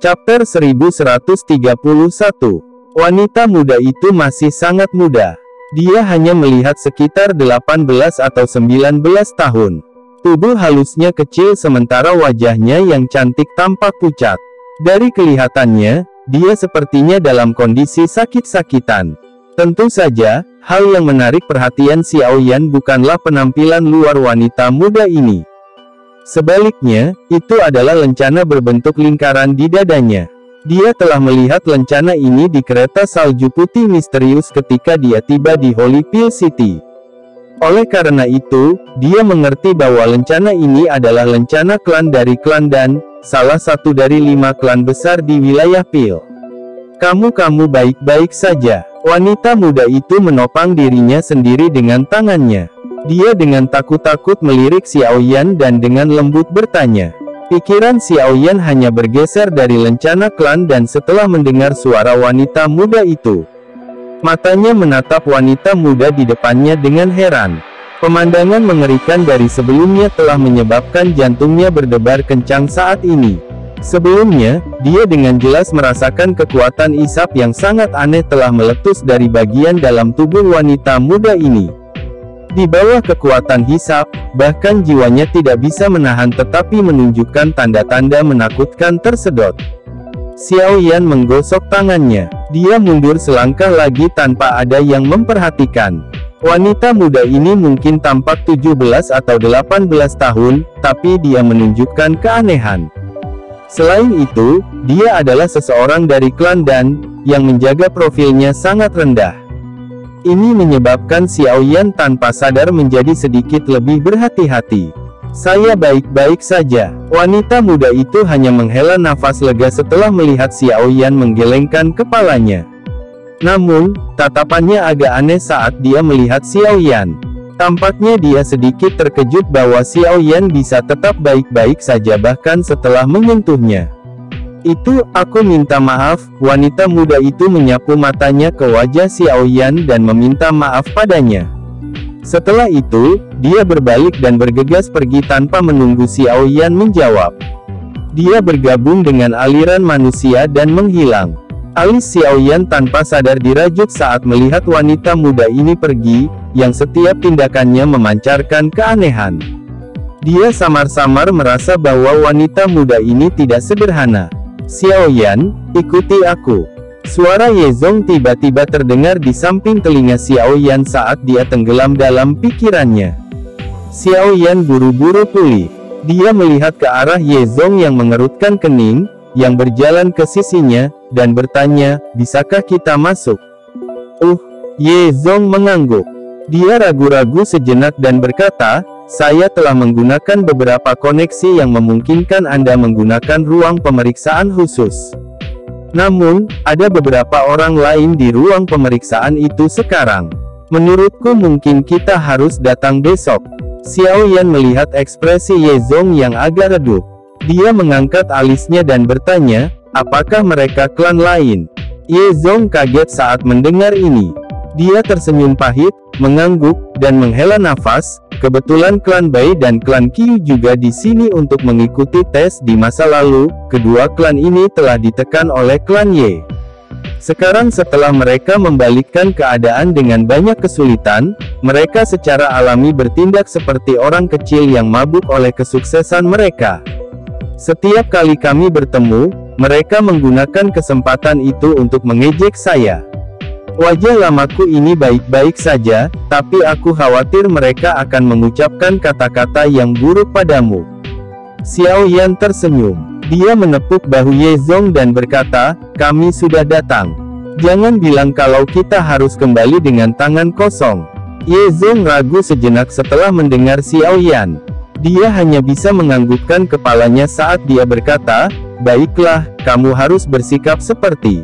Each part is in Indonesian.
Chapter 1131. Wanita muda itu masih sangat muda. Dia hanya melihat sekitar 18 atau 19 tahun. Tubuh halusnya kecil sementara wajahnya yang cantik tampak pucat. Dari kelihatannya, dia sepertinya dalam kondisi sakit-sakitan. Tentu saja, hal yang menarik perhatian Xiao Yan bukanlah penampilan luar wanita muda ini. Sebaliknya, itu adalah lencana berbentuk lingkaran di dadanya. Dia telah melihat lencana ini di kereta salju putih misterius ketika dia tiba di Holyfield City. Oleh karena itu, dia mengerti bahwa lencana ini adalah lencana klan dari klan Dan, salah satu dari 5 klan besar di wilayah Pil. Kamu baik-baik saja. Wanita muda itu menopang dirinya sendiri dengan tangannya. Dia dengan takut-takut melirik Xiao Yan dan dengan lembut bertanya. Pikiran Xiao Yan hanya bergeser dari lencana klan dan setelah mendengar suara wanita muda itu. Matanya menatap wanita muda di depannya dengan heran. Pemandangan mengerikan dari sebelumnya telah menyebabkan jantungnya berdebar kencang saat ini. Sebelumnya, dia dengan jelas merasakan kekuatan isap yang sangat aneh telah meletus dari bagian dalam tubuh wanita muda ini. Di bawah kekuatan hisap, bahkan jiwanya tidak bisa menahan tetapi menunjukkan tanda-tanda menakutkan tersedot. Xiao Yan menggosok tangannya. Dia mundur selangkah lagi tanpa ada yang memperhatikan. Wanita muda ini mungkin tampak 17 atau 18 tahun, tapi dia menunjukkan keanehan. Selain itu, dia adalah seseorang dari klan Dan, yang menjaga profilnya sangat rendah. Ini menyebabkan Xiao Yan tanpa sadar menjadi sedikit lebih berhati-hati. Saya baik-baik saja. Wanita muda itu hanya menghela nafas lega setelah melihat Xiao Yan menggelengkan kepalanya. Namun, tatapannya agak aneh saat dia melihat Xiao Yan. Tampaknya dia sedikit terkejut bahwa Xiao Yan bisa tetap baik-baik saja bahkan setelah menyentuhnya. Itu, aku minta maaf. Wanita muda itu menyapu matanya ke wajah Xiao Yan dan meminta maaf padanya. Setelah itu, dia berbalik dan bergegas pergi tanpa menunggu Xiao Yan menjawab. Dia bergabung dengan aliran manusia dan menghilang. Alis Xiao Yan tanpa sadar dirajut saat melihat wanita muda ini pergi, yang setiap tindakannya memancarkan keanehan. Dia samar-samar merasa bahwa wanita muda ini tidak sederhana. Xiao Yan, ikuti aku. Suara Yezong tiba-tiba terdengar di samping telinga Xiao Yan saat dia tenggelam dalam pikirannya. Xiao Yan buru-buru pulih. Dia melihat ke arah Yezong yang mengerutkan kening, yang berjalan ke sisinya, dan bertanya, bisakah kita masuk? Yezong mengangguk. Dia ragu-ragu sejenak dan berkata, saya telah menggunakan beberapa koneksi yang memungkinkan Anda menggunakan ruang pemeriksaan khusus. Namun, ada beberapa orang lain di ruang pemeriksaan itu sekarang. Menurutku mungkin kita harus datang besok. Xiao Yan melihat ekspresi Yezong yang agak redup. Dia mengangkat alisnya dan bertanya, apakah mereka klan lain? Yezong kaget saat mendengar ini. Dia tersenyum pahit, mengangguk, dan menghela nafas. Kebetulan klan Bai dan klan Qiu juga di sini untuk mengikuti tes di masa lalu. Kedua klan ini telah ditekan oleh klan Ye. Sekarang setelah mereka membalikkan keadaan dengan banyak kesulitan, mereka secara alami bertindak seperti orang kecil yang mabuk oleh kesuksesan mereka. Setiap kali kami bertemu, mereka menggunakan kesempatan itu untuk mengejek saya. Wajah lamaku ini baik-baik saja, tapi aku khawatir mereka akan mengucapkan kata-kata yang buruk padamu. Xiao Yan tersenyum. Dia menepuk bahu Yezong dan berkata, kami sudah datang. Jangan bilang kalau kita harus kembali dengan tangan kosong. Yezong ragu sejenak setelah mendengar Xiao Yan. Dia hanya bisa menganggukkan kepalanya saat dia berkata, baiklah, kamu harus bersikap seperti.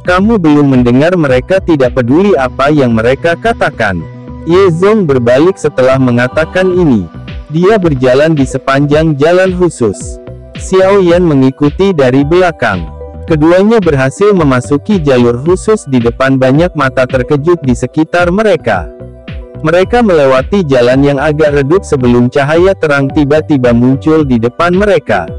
Kamu belum mendengar mereka tidak peduli apa yang mereka katakan. Yezong berbalik setelah mengatakan ini. Dia berjalan di sepanjang jalan khusus. Xiao Yan mengikuti dari belakang. Keduanya berhasil memasuki jalur khusus di depan banyak mata terkejut di sekitar mereka. Mereka melewati jalan yang agak redup sebelum cahaya terang tiba-tiba muncul di depan mereka.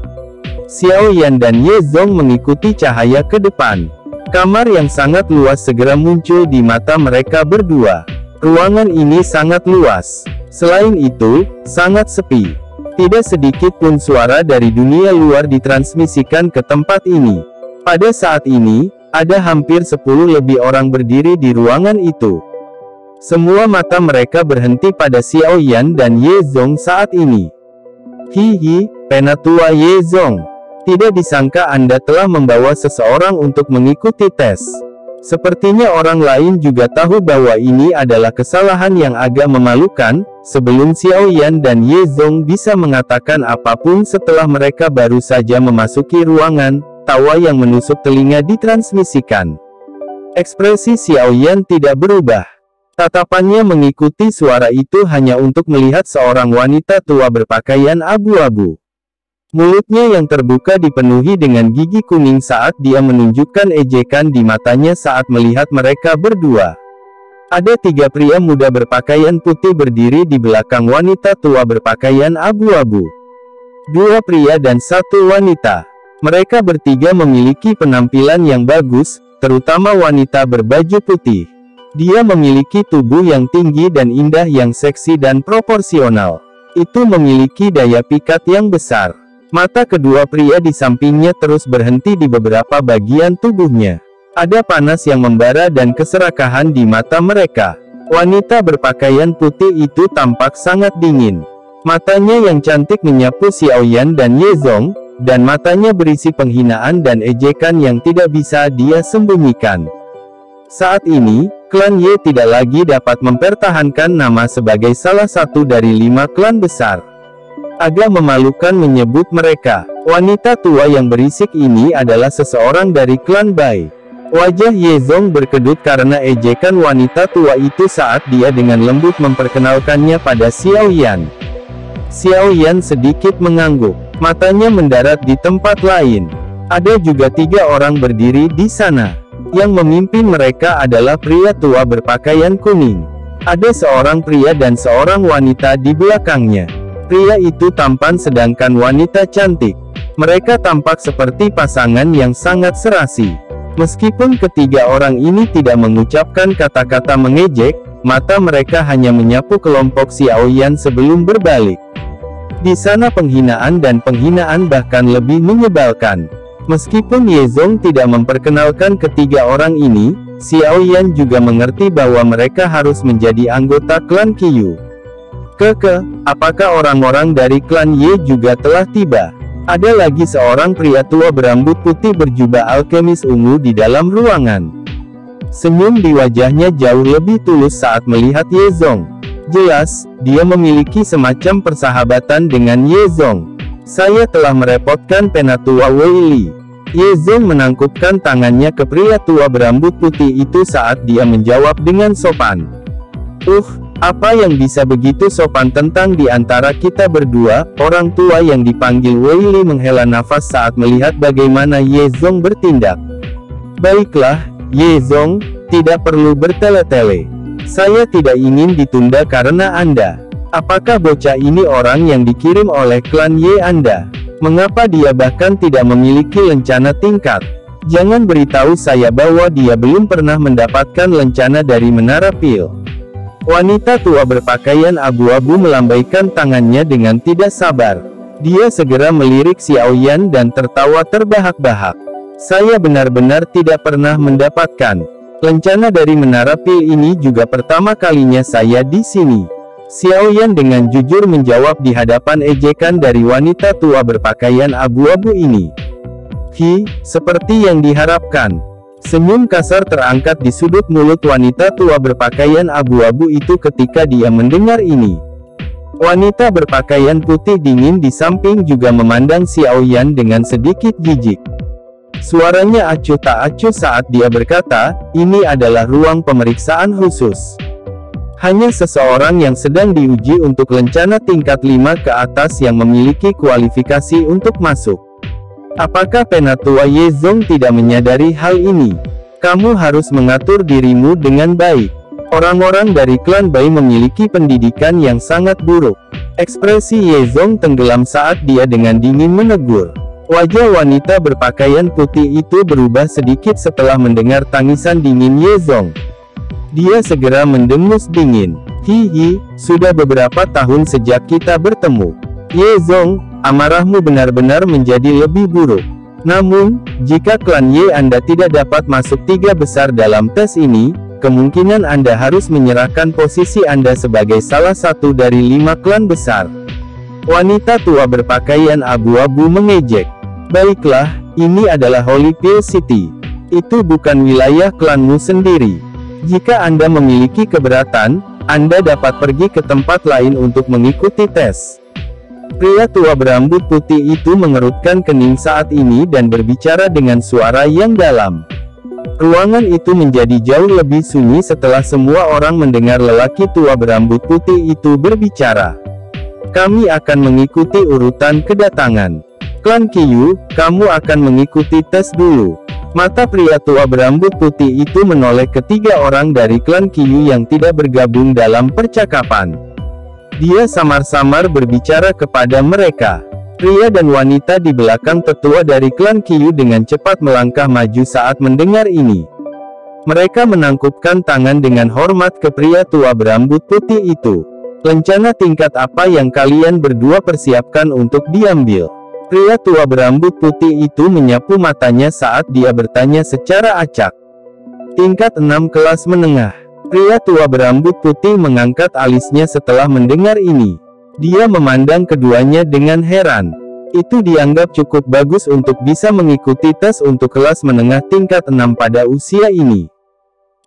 Xiao Yan dan Ye Zong mengikuti cahaya ke depan. Kamar yang sangat luas segera muncul di mata mereka berdua. Ruangan ini sangat luas. Selain itu, sangat sepi. Tidak sedikit pun suara dari dunia luar ditransmisikan ke tempat ini. Pada saat ini, ada hampir 10 lebih orang berdiri di ruangan itu. Semua mata mereka berhenti pada Xiao Yan dan Ye Zong saat ini. Hihi, Penatua Ye Zong. Tidak disangka Anda telah membawa seseorang untuk mengikuti tes. Sepertinya orang lain juga tahu bahwa ini adalah kesalahan yang agak memalukan. Sebelum Xiao Yan dan Ye Zong bisa mengatakan apapun setelah mereka baru saja memasuki ruangan, tawa yang menusuk telinga ditransmisikan. Ekspresi Xiao Yan tidak berubah. Tatapannya mengikuti suara itu hanya untuk melihat seorang wanita tua berpakaian abu-abu. Mulutnya yang terbuka dipenuhi dengan gigi kuning saat dia menunjukkan ejekan di matanya saat melihat mereka berdua. Ada 3 pria muda berpakaian putih berdiri di belakang wanita tua berpakaian abu-abu. 2 pria dan 1 wanita. Mereka bertiga memiliki penampilan yang bagus, terutama wanita berbaju putih. Dia memiliki tubuh yang tinggi dan indah yang seksi dan proporsional. Itu memiliki daya pikat yang besar. Mata kedua pria di sampingnya terus berhenti di beberapa bagian tubuhnya. Ada panas yang membara dan keserakahan di mata mereka. Wanita berpakaian putih itu tampak sangat dingin. Matanya yang cantik menyapu Xiao Yan dan Ye Zong, dan matanya berisi penghinaan dan ejekan yang tidak bisa dia sembunyikan. Saat ini, klan Ye tidak lagi dapat mempertahankan nama sebagai salah satu dari 5 klan besar. Agak memalukan menyebut mereka. Wanita tua yang berisik ini adalah seseorang dari klan Bai. Wajah Ye Zong berkedut karena ejekan wanita tua itu saat dia dengan lembut memperkenalkannya pada Xiao Yan. Xiao Yan sedikit mengangguk. Matanya mendarat di tempat lain. Ada juga 3 orang berdiri di sana. Yang memimpin mereka adalah pria tua berpakaian kuning. Ada seorang pria dan seorang wanita di belakangnya. Pria itu tampan sedangkan wanita cantik. Mereka tampak seperti pasangan yang sangat serasi. Meskipun ketiga orang ini tidak mengucapkan kata-kata mengejek, mata mereka hanya menyapu kelompok Xiao Yan sebelum berbalik. Di sana penghinaan dan penghinaan bahkan lebih menyebalkan. Meskipun Ye Zong tidak memperkenalkan ketiga orang ini, Xiao Yan juga mengerti bahwa mereka harus menjadi anggota klan Qiyu. Apakah orang-orang dari klan Ye juga telah tiba? Ada lagi seorang pria tua berambut putih berjubah alkemis ungu di dalam ruangan. Senyum di wajahnya jauh lebih tulus saat melihat Ye Zong. Jelas, dia memiliki semacam persahabatan dengan Ye Zong. Saya telah merepotkan Penatua Wei Li. Ye Zong menangkupkan tangannya ke pria tua berambut putih itu saat dia menjawab dengan sopan. Apa yang bisa begitu sopan tentang di antara kita berdua? Orang tua yang dipanggil Wei Li menghela nafas saat melihat bagaimana Ye Zong bertindak. Baiklah, Ye Zong, tidak perlu bertele-tele. Saya tidak ingin ditunda karena Anda. Apakah bocah ini orang yang dikirim oleh klan Ye Anda? Mengapa dia bahkan tidak memiliki lencana tingkat? Jangan beritahu saya bahwa dia belum pernah mendapatkan lencana dari Menara Pil. Wanita tua berpakaian abu-abu melambaikan tangannya dengan tidak sabar. Dia segera melirik Xiao Yan dan tertawa terbahak-bahak. Saya benar-benar tidak pernah mendapatkan lencana dari Menara Pil ini juga pertama kalinya saya di sini. Xiao Yan dengan jujur menjawab di hadapan ejekan dari wanita tua berpakaian abu-abu ini. Seperti yang diharapkan. Senyum kasar terangkat di sudut mulut wanita tua berpakaian abu-abu itu ketika dia mendengar ini. Wanita berpakaian putih dingin di samping juga memandang Xiao Yan dengan sedikit jijik. Suaranya acuh tak acuh saat dia berkata, ini adalah ruang pemeriksaan khusus. Hanya seseorang yang sedang diuji untuk lencana tingkat 5 ke atas yang memiliki kualifikasi untuk masuk. Apakah Penatua Ye Zong tidak menyadari hal ini? Kamu harus mengatur dirimu dengan baik. Orang-orang dari klan Bai memiliki pendidikan yang sangat buruk. Ekspresi Ye Zong tenggelam saat dia dengan dingin menegur. Wajah wanita berpakaian putih itu berubah sedikit setelah mendengar tangisan dingin Ye Zong. Dia segera mendengus dingin. Hihi, sudah beberapa tahun sejak kita bertemu. Ye Zong, amarahmu benar-benar menjadi lebih buruk. Namun, jika klan Ye Anda tidak dapat masuk 3 besar dalam tes ini, kemungkinan Anda harus menyerahkan posisi Anda sebagai salah satu dari 5 klan besar. Wanita tua berpakaian abu-abu mengejek. Baiklah, ini adalah Holy Pill City. Itu bukan wilayah klanmu sendiri. Jika Anda memiliki keberatan, Anda dapat pergi ke tempat lain untuk mengikuti tes. Pria tua berambut putih itu mengerutkan kening saat ini dan berbicara dengan suara yang dalam. Ruangan itu menjadi jauh lebih sunyi setelah semua orang mendengar lelaki tua berambut putih itu berbicara. Kami akan mengikuti urutan kedatangan. Klan Qiyu, kamu akan mengikuti tes dulu. Mata pria tua berambut putih itu menoleh ke 3 orang dari klan Qiyu yang tidak bergabung dalam percakapan. Dia samar-samar berbicara kepada mereka. Pria dan wanita di belakang tetua dari klan Qiyu dengan cepat melangkah maju saat mendengar ini. Mereka menangkupkan tangan dengan hormat ke pria tua berambut putih itu. Rencana tingkat apa yang kalian berdua persiapkan untuk diambil? Pria tua berambut putih itu menyapu matanya saat dia bertanya secara acak. Tingkat 6 kelas menengah. Pria tua berambut putih mengangkat alisnya setelah mendengar ini. Dia memandang keduanya dengan heran. Itu dianggap cukup bagus untuk bisa mengikuti tes untuk kelas menengah tingkat 6 pada usia ini.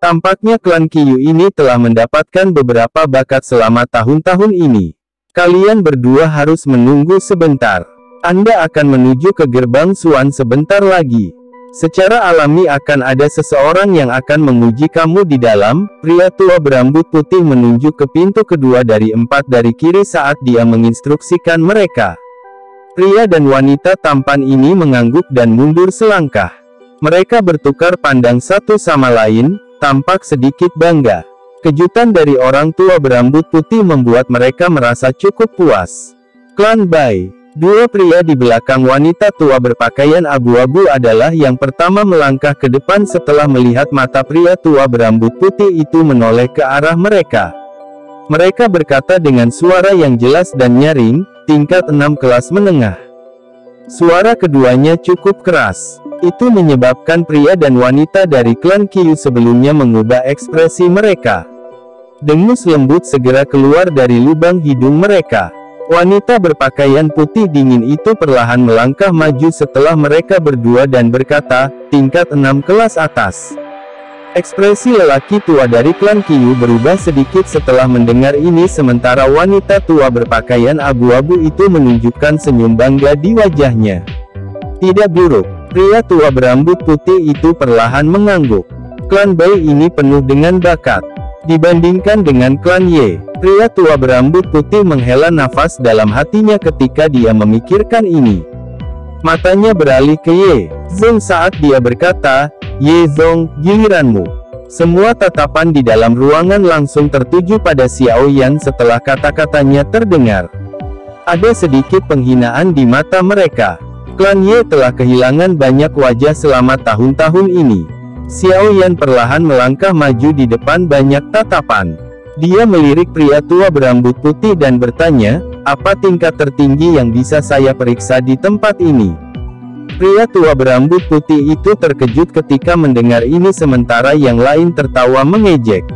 Tampaknya klan Qiyu ini telah mendapatkan beberapa bakat selama tahun-tahun ini. Kalian berdua harus menunggu sebentar. Anda akan menuju ke gerbang Xuan sebentar lagi. Secara alami akan ada seseorang yang akan menguji kamu di dalam. Pria tua berambut putih menunjuk ke pintu kedua dari 4 dari kiri saat dia menginstruksikan mereka. Pria dan wanita tampan ini mengangguk dan mundur selangkah. Mereka bertukar pandang satu sama lain, tampak sedikit bangga. Kejutan dari orang tua berambut putih membuat mereka merasa cukup puas. Klan Bai. 2 pria di belakang wanita tua berpakaian abu-abu adalah yang pertama melangkah ke depan setelah melihat mata pria tua berambut putih itu menoleh ke arah mereka. Mereka berkata dengan suara yang jelas dan nyaring, tingkat 6 kelas menengah. Suara keduanya cukup keras. Itu menyebabkan pria dan wanita dari klan Qiyu sebelumnya mengubah ekspresi mereka. Dengus lembut segera keluar dari lubang hidung mereka. Wanita berpakaian putih dingin itu perlahan melangkah maju setelah mereka berdua dan berkata, tingkat 6 kelas atas. Ekspresi lelaki tua dari klan Qiyu berubah sedikit setelah mendengar ini sementara wanita tua berpakaian abu-abu itu menunjukkan senyum bangga di wajahnya. Tidak buruk. Pria tua berambut putih itu perlahan mengangguk. Klan Bai ini penuh dengan bakat. Dibandingkan dengan klan Ye, pria tua berambut putih menghela nafas dalam hatinya ketika dia memikirkan ini. Matanya beralih ke Ye Zong saat dia berkata, Ye Zong, giliranmu. Semua tatapan di dalam ruangan langsung tertuju pada Xiao Yan setelah kata-katanya terdengar. Ada sedikit penghinaan di mata mereka. Klan Ye telah kehilangan banyak wajah selama tahun-tahun ini. Xiao Yan perlahan melangkah maju di depan banyak tatapan. Dia melirik pria tua berambut putih dan bertanya, apa tingkat tertinggi yang bisa saya periksa di tempat ini? Pria tua berambut putih itu terkejut ketika mendengar ini sementara yang lain tertawa mengejek.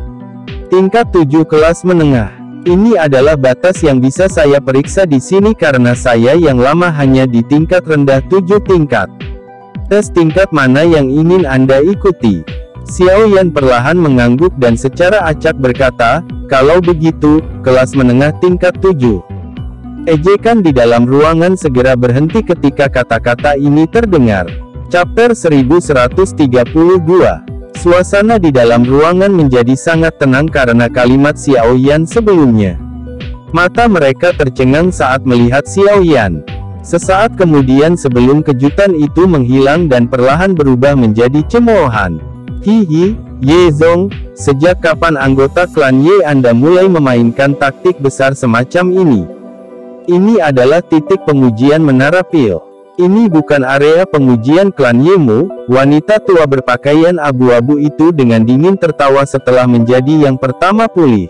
Tingkat 7 kelas menengah. Ini adalah batas yang bisa saya periksa di sini karena saya yang lama hanya di tingkat rendah 7 tingkat. Tes tingkat mana yang ingin Anda ikuti? Xiao Yan perlahan mengangguk dan secara acak berkata, kalau begitu, kelas menengah tingkat 7. Ejekan di dalam ruangan segera berhenti ketika kata-kata ini terdengar. Chapter 1132. Suasana di dalam ruangan menjadi sangat tenang karena kalimat Xiao Yan sebelumnya. Mata mereka tercengang saat melihat Xiao Yan. Sesaat kemudian sebelum kejutan itu menghilang dan perlahan berubah menjadi cemoohan. Hihi, Ye Zong, sejak kapan anggota klan Ye Anda mulai memainkan taktik besar semacam ini? Ini adalah titik pengujian menara pil. Ini bukan area pengujian klan Yemu. Wanita tua berpakaian abu-abu itu dengan dingin tertawa setelah menjadi yang pertama pulih.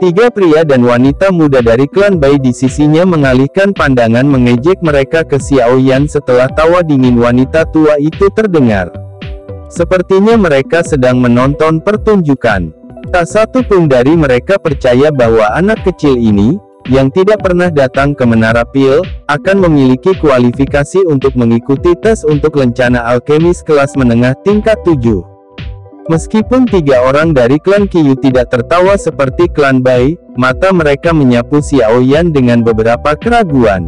Tiga pria dan wanita muda dari klan Bai di sisinya mengalihkan pandangan mengejek mereka ke Xiao Yan setelah tawa dingin wanita tua itu terdengar. Sepertinya mereka sedang menonton pertunjukan. Tak satu pun dari mereka percaya bahwa anak kecil ini, yang tidak pernah datang ke Menara Pil, akan memiliki kualifikasi untuk mengikuti tes untuk lencana alkemis kelas menengah tingkat 7. Meskipun tiga orang dari klan Qiyu tidak tertawa seperti klan Bai, mata mereka menyapu Xiao Yan dengan beberapa keraguan.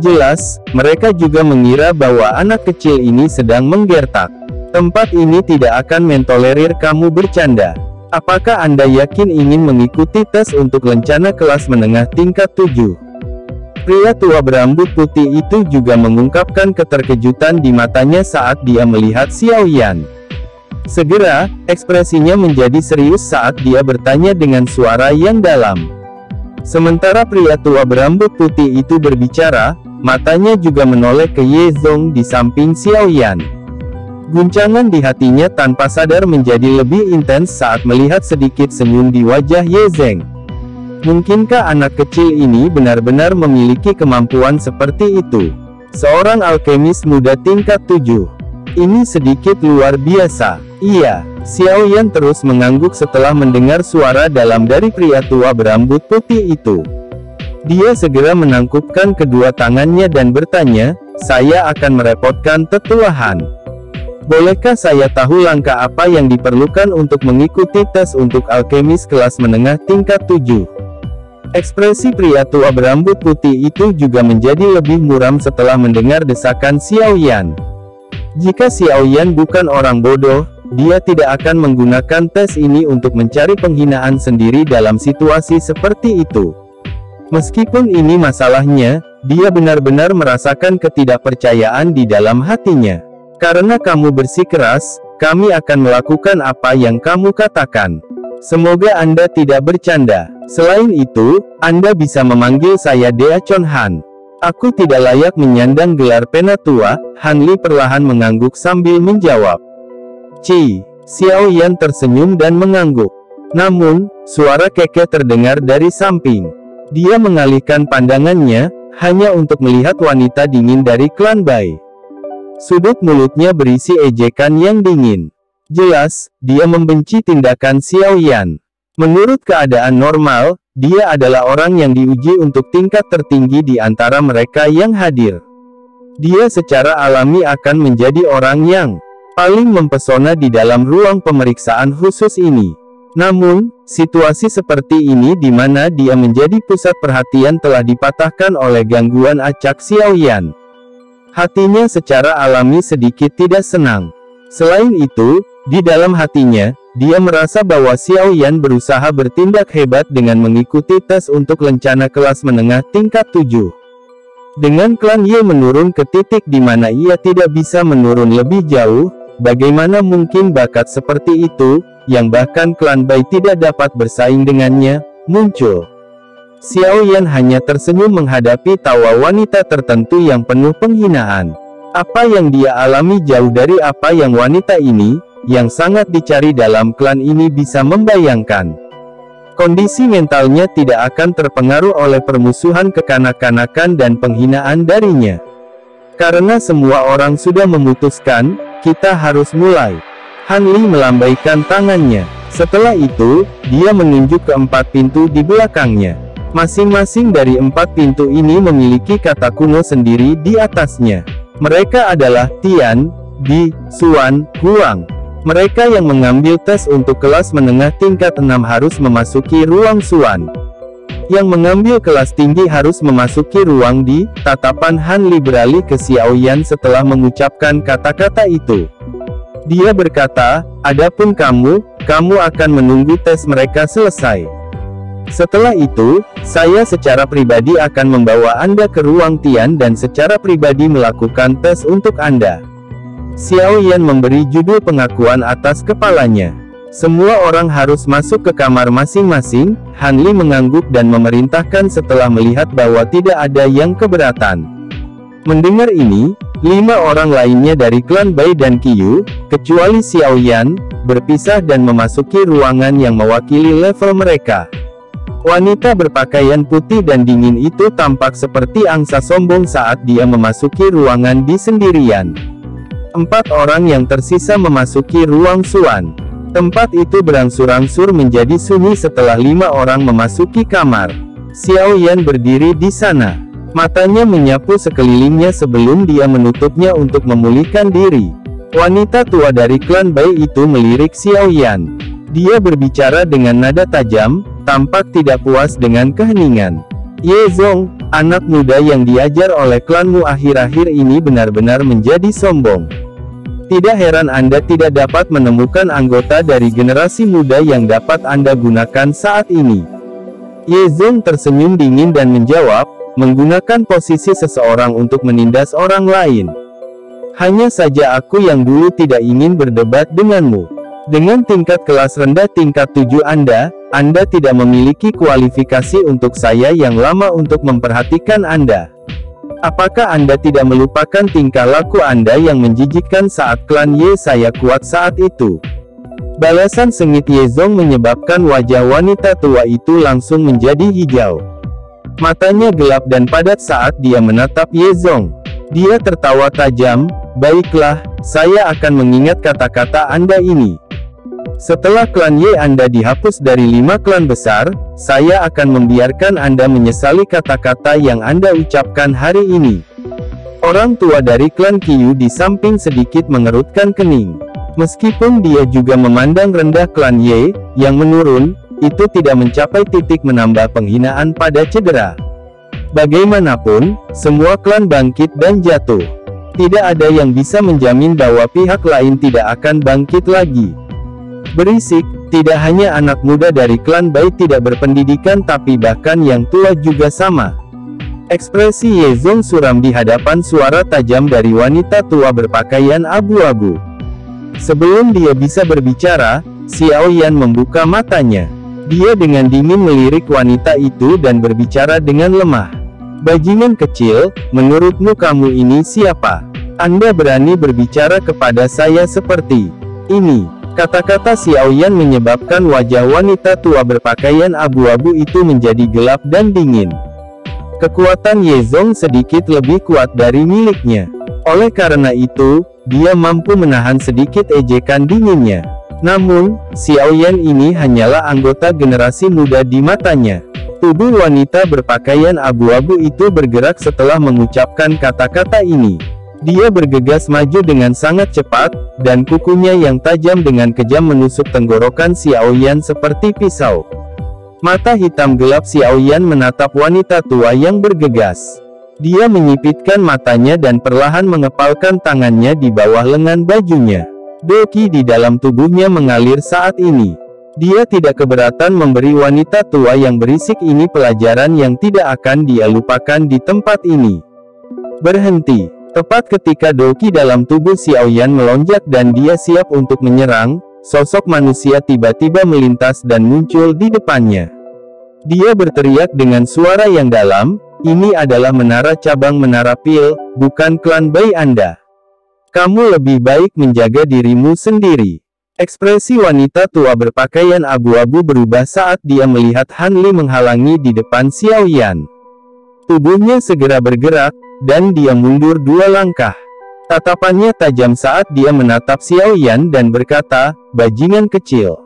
Jelas, mereka juga mengira bahwa anak kecil ini sedang menggertak. Tempat ini tidak akan mentolerir kamu bercanda. Apakah Anda yakin ingin mengikuti tes untuk lencana kelas menengah tingkat 7? Pria tua berambut putih itu juga mengungkapkan keterkejutan di matanya saat dia melihat Xiao Yan. Segera, ekspresinya menjadi serius saat dia bertanya dengan suara yang dalam. Sementara pria tua berambut putih itu berbicara, matanya juga menoleh ke Ye Zong di samping Xiao Yan. Guncangan di hatinya tanpa sadar menjadi lebih intens saat melihat sedikit senyum di wajah Ye Zeng. Mungkinkah anak kecil ini benar-benar memiliki kemampuan seperti itu? Seorang alkemis muda tingkat 7. Ini sedikit luar biasa. Iya, Xiao Yan terus mengangguk setelah mendengar suara dalam dari pria tua berambut putih itu. Dia segera menangkupkan kedua tangannya dan bertanya, "Saya akan merepotkan tetuahan. Bolehkah saya tahu langkah apa yang diperlukan untuk mengikuti tes untuk alkemis kelas menengah tingkat 7? Ekspresi pria tua berambut putih itu juga menjadi lebih muram setelah mendengar desakan Xiao Yan. Jika Xiao Yan bukan orang bodoh, dia tidak akan menggunakan tes ini untuk mencari penghinaan sendiri dalam situasi seperti itu. Meskipun ini masalahnya, dia benar-benar merasakan ketidakpercayaan di dalam hatinya. Karena kamu bersikeras, kami akan melakukan apa yang kamu katakan. Semoga Anda tidak bercanda. Selain itu, Anda bisa memanggil saya Dea Chon Han. Aku tidak layak menyandang gelar penatua." Han Li perlahan mengangguk sambil menjawab. Xiao Yan tersenyum dan mengangguk. Namun, suara keke terdengar dari samping. Dia mengalihkan pandangannya, hanya untuk melihat wanita dingin dari klan Bai. Sudut mulutnya berisi ejekan yang dingin. Jelas, dia membenci tindakan Xiao Yan. Menurut keadaan normal, dia adalah orang yang diuji untuk tingkat tertinggi di antara mereka yang hadir. Dia secara alami akan menjadi orang yang paling mempesona di dalam ruang pemeriksaan khusus ini. Namun, situasi seperti ini di mana dia menjadi pusat perhatian telah dipatahkan oleh gangguan acak Xiao Yan. Hatinya secara alami sedikit tidak senang. Selain itu, di dalam hatinya, dia merasa bahwa Xiao Yan berusaha bertindak hebat dengan mengikuti tes untuk lencana kelas menengah tingkat 7. Dengan klan Ye menurun ke titik di mana ia tidak bisa menurun lebih jauh, bagaimana mungkin bakat seperti itu, yang bahkan klan Bai tidak dapat bersaing dengannya, muncul? Xiao Yan hanya tersenyum menghadapi tawa wanita tertentu yang penuh penghinaan. Apa yang dia alami jauh dari apa yang wanita ini, yang sangat dicari dalam klan ini bisa membayangkan. Kondisi mentalnya tidak akan terpengaruh oleh permusuhan kekanak-kanakan dan penghinaan darinya. Karena semua orang sudah memutuskan, kita harus mulai. Han Li melambaikan tangannya. Setelah itu, dia menunjuk ke 4 pintu di belakangnya. Masing-masing dari 4 pintu ini memiliki kata kuno sendiri di atasnya. Mereka adalah Tian, Bi, Xuan, Huang. Mereka yang mengambil tes untuk kelas menengah tingkat 6 harus memasuki ruang Xuan. Yang mengambil kelas tinggi harus memasuki ruang Di. Tatapan Han Li beralih ke Xiao Yan setelah mengucapkan kata-kata itu. Dia berkata, "Adapun kamu akan menunggu tes mereka selesai. Setelah itu, saya secara pribadi akan membawa Anda ke ruang Tian dan secara pribadi melakukan tes untuk Anda." Xiao Yan memberi judul pengakuan atas kepalanya. Semua orang harus masuk ke kamar masing-masing. Han Li mengangguk dan memerintahkan setelah melihat bahwa tidak ada yang keberatan. Mendengar ini, 5 orang lainnya dari klan Bai dan Qiyu, kecuali Xiao Yan, berpisah dan memasuki ruangan yang mewakili level mereka. Wanita berpakaian putih dan dingin itu tampak seperti angsa sombong saat dia memasuki ruangan di sendirian. 4 orang yang tersisa memasuki ruang Xuan. Tempat itu berangsur-angsur menjadi sunyi setelah 5 orang memasuki kamar. Xiao Yan berdiri di sana. Matanya menyapu sekelilingnya sebelum dia menutupnya untuk memulihkan diri. Wanita tua dari klan Bai itu melirik Xiao Yan. Dia berbicara dengan nada tajam, tampak tidak puas dengan keheningan. Ye Zong, anak muda yang diajar oleh klanmu akhir-akhir ini benar-benar menjadi sombong. Tidak heran Anda tidak dapat menemukan anggota dari generasi muda yang dapat Anda gunakan saat ini. Ye Zong tersenyum dingin dan menjawab, menggunakan posisi seseorang untuk menindas orang lain. Hanya saja aku yang dulu tidak ingin berdebat denganmu. Dengan tingkat kelas rendah tingkat 7 Anda tidak memiliki kualifikasi untuk saya yang lama untuk memperhatikan Anda. Apakah Anda tidak melupakan tingkah laku Anda yang menjijikkan saat klan Ye saya kuat saat itu? Balasan sengit Ye Zong menyebabkan wajah wanita tua itu langsung menjadi hijau. Matanya gelap dan padat saat dia menatap Ye Zong. Dia tertawa tajam, baiklah, saya akan mengingat kata-kata Anda ini. Setelah klan Ye Anda dihapus dari 5 klan besar, saya akan membiarkan Anda menyesali kata-kata yang Anda ucapkan hari ini. Orang tua dari klan Qiyu di samping sedikit mengerutkan kening. Meskipun dia juga memandang rendah klan Ye, yang menurun, itu tidak mencapai titik menambah penghinaan pada cedera. Bagaimanapun, semua klan bangkit dan jatuh. Tidak ada yang bisa menjamin bahwa pihak lain tidak akan bangkit lagi. Berisik, tidak hanya anak muda dari klan Bai tidak berpendidikan tapi bahkan yang tua juga sama. Ekspresi Ye Zong suram di hadapan suara tajam dari wanita tua berpakaian abu-abu. Sebelum dia bisa berbicara, Xiao Yan membuka matanya. Dia dengan dingin melirik wanita itu dan berbicara dengan lemah. Bajingan kecil, menurutmu kamu ini siapa? Anda berani berbicara kepada saya seperti ini? Kata-kata Xiao Yan menyebabkan wajah wanita tua berpakaian abu-abu itu menjadi gelap dan dingin. Kekuatan Ye Zong sedikit lebih kuat dari miliknya. Oleh karena itu, dia mampu menahan sedikit ejekan dinginnya. Namun, Xiao Yan ini hanyalah anggota generasi muda di matanya. Tubuh wanita berpakaian abu-abu itu bergerak setelah mengucapkan kata-kata ini. Dia bergegas maju dengan sangat cepat, dan kukunya yang tajam dengan kejam menusuk tenggorokan Xiao Yan seperti pisau. Mata hitam gelap Xiao Yan menatap wanita tua yang bergegas. Dia menyipitkan matanya dan perlahan mengepalkan tangannya di bawah lengan bajunya. Doki di dalam tubuhnya mengalir saat ini. Dia tidak keberatan memberi wanita tua yang berisik ini pelajaran yang tidak akan dia lupakan di tempat ini. Berhenti. Tepat ketika Doki dalam tubuh Xiao Yan melonjak dan dia siap untuk menyerang, sosok manusia tiba-tiba melintas dan muncul di depannya. Dia berteriak dengan suara yang dalam, ini adalah menara cabang Menara Pil, bukan klan Bai Anda. Kamu lebih baik menjaga dirimu sendiri. Ekspresi wanita tua berpakaian abu-abu berubah saat dia melihat Han Li menghalangi di depan Xiao Yan. Tubuhnya segera bergerak, dan dia mundur 2 langkah. Tatapannya tajam saat dia menatap Xiao Yan dan berkata, bajingan kecil.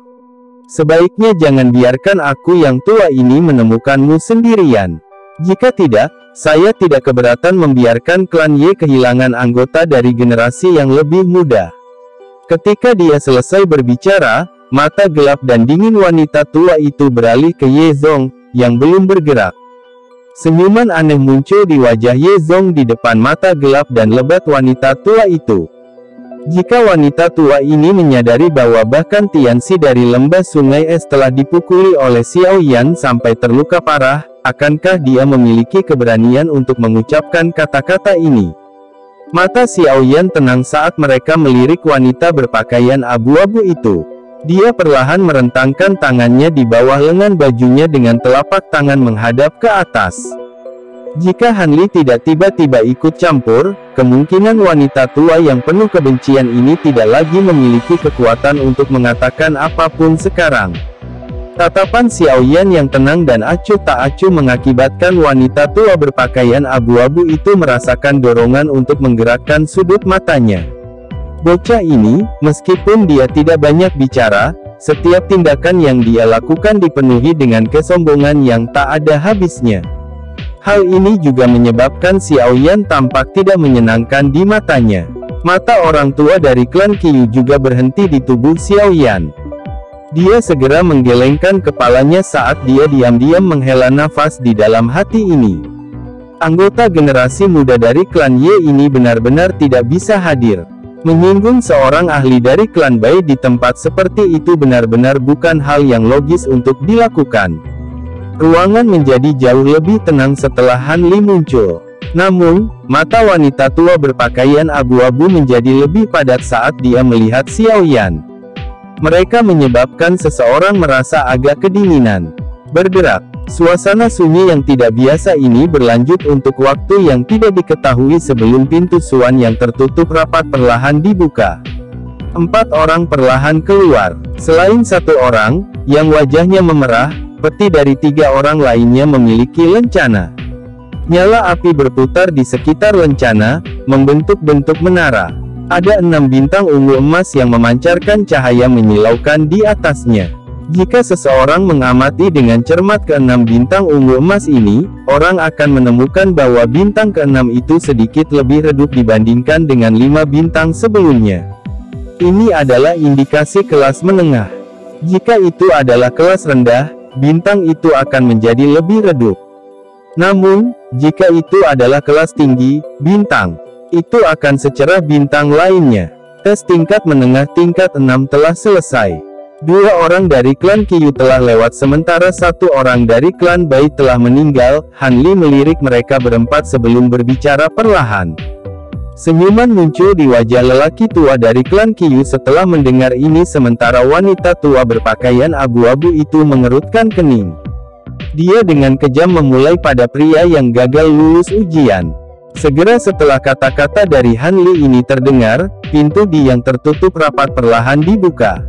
Sebaiknya jangan biarkan aku yang tua ini menemukanmu sendirian. Jika tidak, saya tidak keberatan membiarkan klan Ye kehilangan anggota dari generasi yang lebih muda. Ketika dia selesai berbicara, mata gelap dan dingin wanita tua itu beralih ke Ye Zong, yang belum bergerak. Senyuman aneh muncul di wajah Ye Zong di depan mata gelap dan lebat wanita tua itu. Jika wanita tua ini menyadari bahwa bahkan Tianxi dari lembah sungai es telah dipukuli oleh Xiao Yan sampai terluka parah, akankah dia memiliki keberanian untuk mengucapkan kata-kata ini? Mata Xiao Yan tenang saat mereka melirik wanita berpakaian abu-abu itu. Dia perlahan merentangkan tangannya di bawah lengan bajunya dengan telapak tangan menghadap ke atas. Jika Han Li tidak tiba-tiba ikut campur, kemungkinan wanita tua yang penuh kebencian ini tidak lagi memiliki kekuatan untuk mengatakan apapun sekarang. Tatapan Xiao Yan yang tenang dan acuh tak acuh mengakibatkan wanita tua berpakaian abu-abu itu merasakan dorongan untuk menggerakkan sudut matanya. Bocah ini, meskipun dia tidak banyak bicara, setiap tindakan yang dia lakukan dipenuhi dengan kesombongan yang tak ada habisnya. Hal ini juga menyebabkan Xiao Yan tampak tidak menyenangkan di matanya. Mata orang tua dari klan Qiyu juga berhenti di tubuh Xiao Yan. Dia segera menggelengkan kepalanya saat dia diam-diam menghela nafas di dalam hati ini. Anggota generasi muda dari klan Ye ini benar-benar tidak bisa hadir. Menyinggung seorang ahli dari klan Bai di tempat seperti itu benar-benar bukan hal yang logis untuk dilakukan. Ruangan menjadi jauh lebih tenang setelah Han Li muncul. Namun, mata wanita tua berpakaian abu-abu menjadi lebih padat saat dia melihat Xiao Yan. Mereka menyebabkan seseorang merasa agak kedinginan. Bergerak. Suasana sunyi yang tidak biasa ini berlanjut untuk waktu yang tidak diketahui sebelum pintu Suan yang tertutup rapat perlahan dibuka. 4 orang perlahan keluar. Selain 1 orang, yang wajahnya memerah, peti dari 3 orang lainnya memiliki lencana. Nyala api berputar di sekitar lencana, membentuk bentuk menara. Ada 6 bintang ungu emas yang memancarkan cahaya menyilaukan di atasnya. Jika seseorang mengamati dengan cermat ke-6 bintang ungu emas ini, orang akan menemukan bahwa bintang ke-6 itu sedikit lebih redup dibandingkan dengan 5 bintang sebelumnya. Ini adalah indikasi kelas menengah. Jika itu adalah kelas rendah, bintang itu akan menjadi lebih redup. Namun, jika itu adalah kelas tinggi, bintang itu akan secerah bintang lainnya. Tes tingkat menengah tingkat 6 telah selesai. 2 orang dari klan Qiyu telah lewat sementara 1 orang dari klan Bai telah meninggal. Han Li melirik mereka berempat sebelum berbicara perlahan. Senyuman muncul di wajah lelaki tua dari klan Qiyu setelah mendengar ini sementara wanita tua berpakaian abu-abu itu mengerutkan kening. Dia dengan kejam memulai pada pria yang gagal lulus ujian. Segera setelah kata-kata dari Han Li ini terdengar, pintu di yang tertutup rapat perlahan dibuka.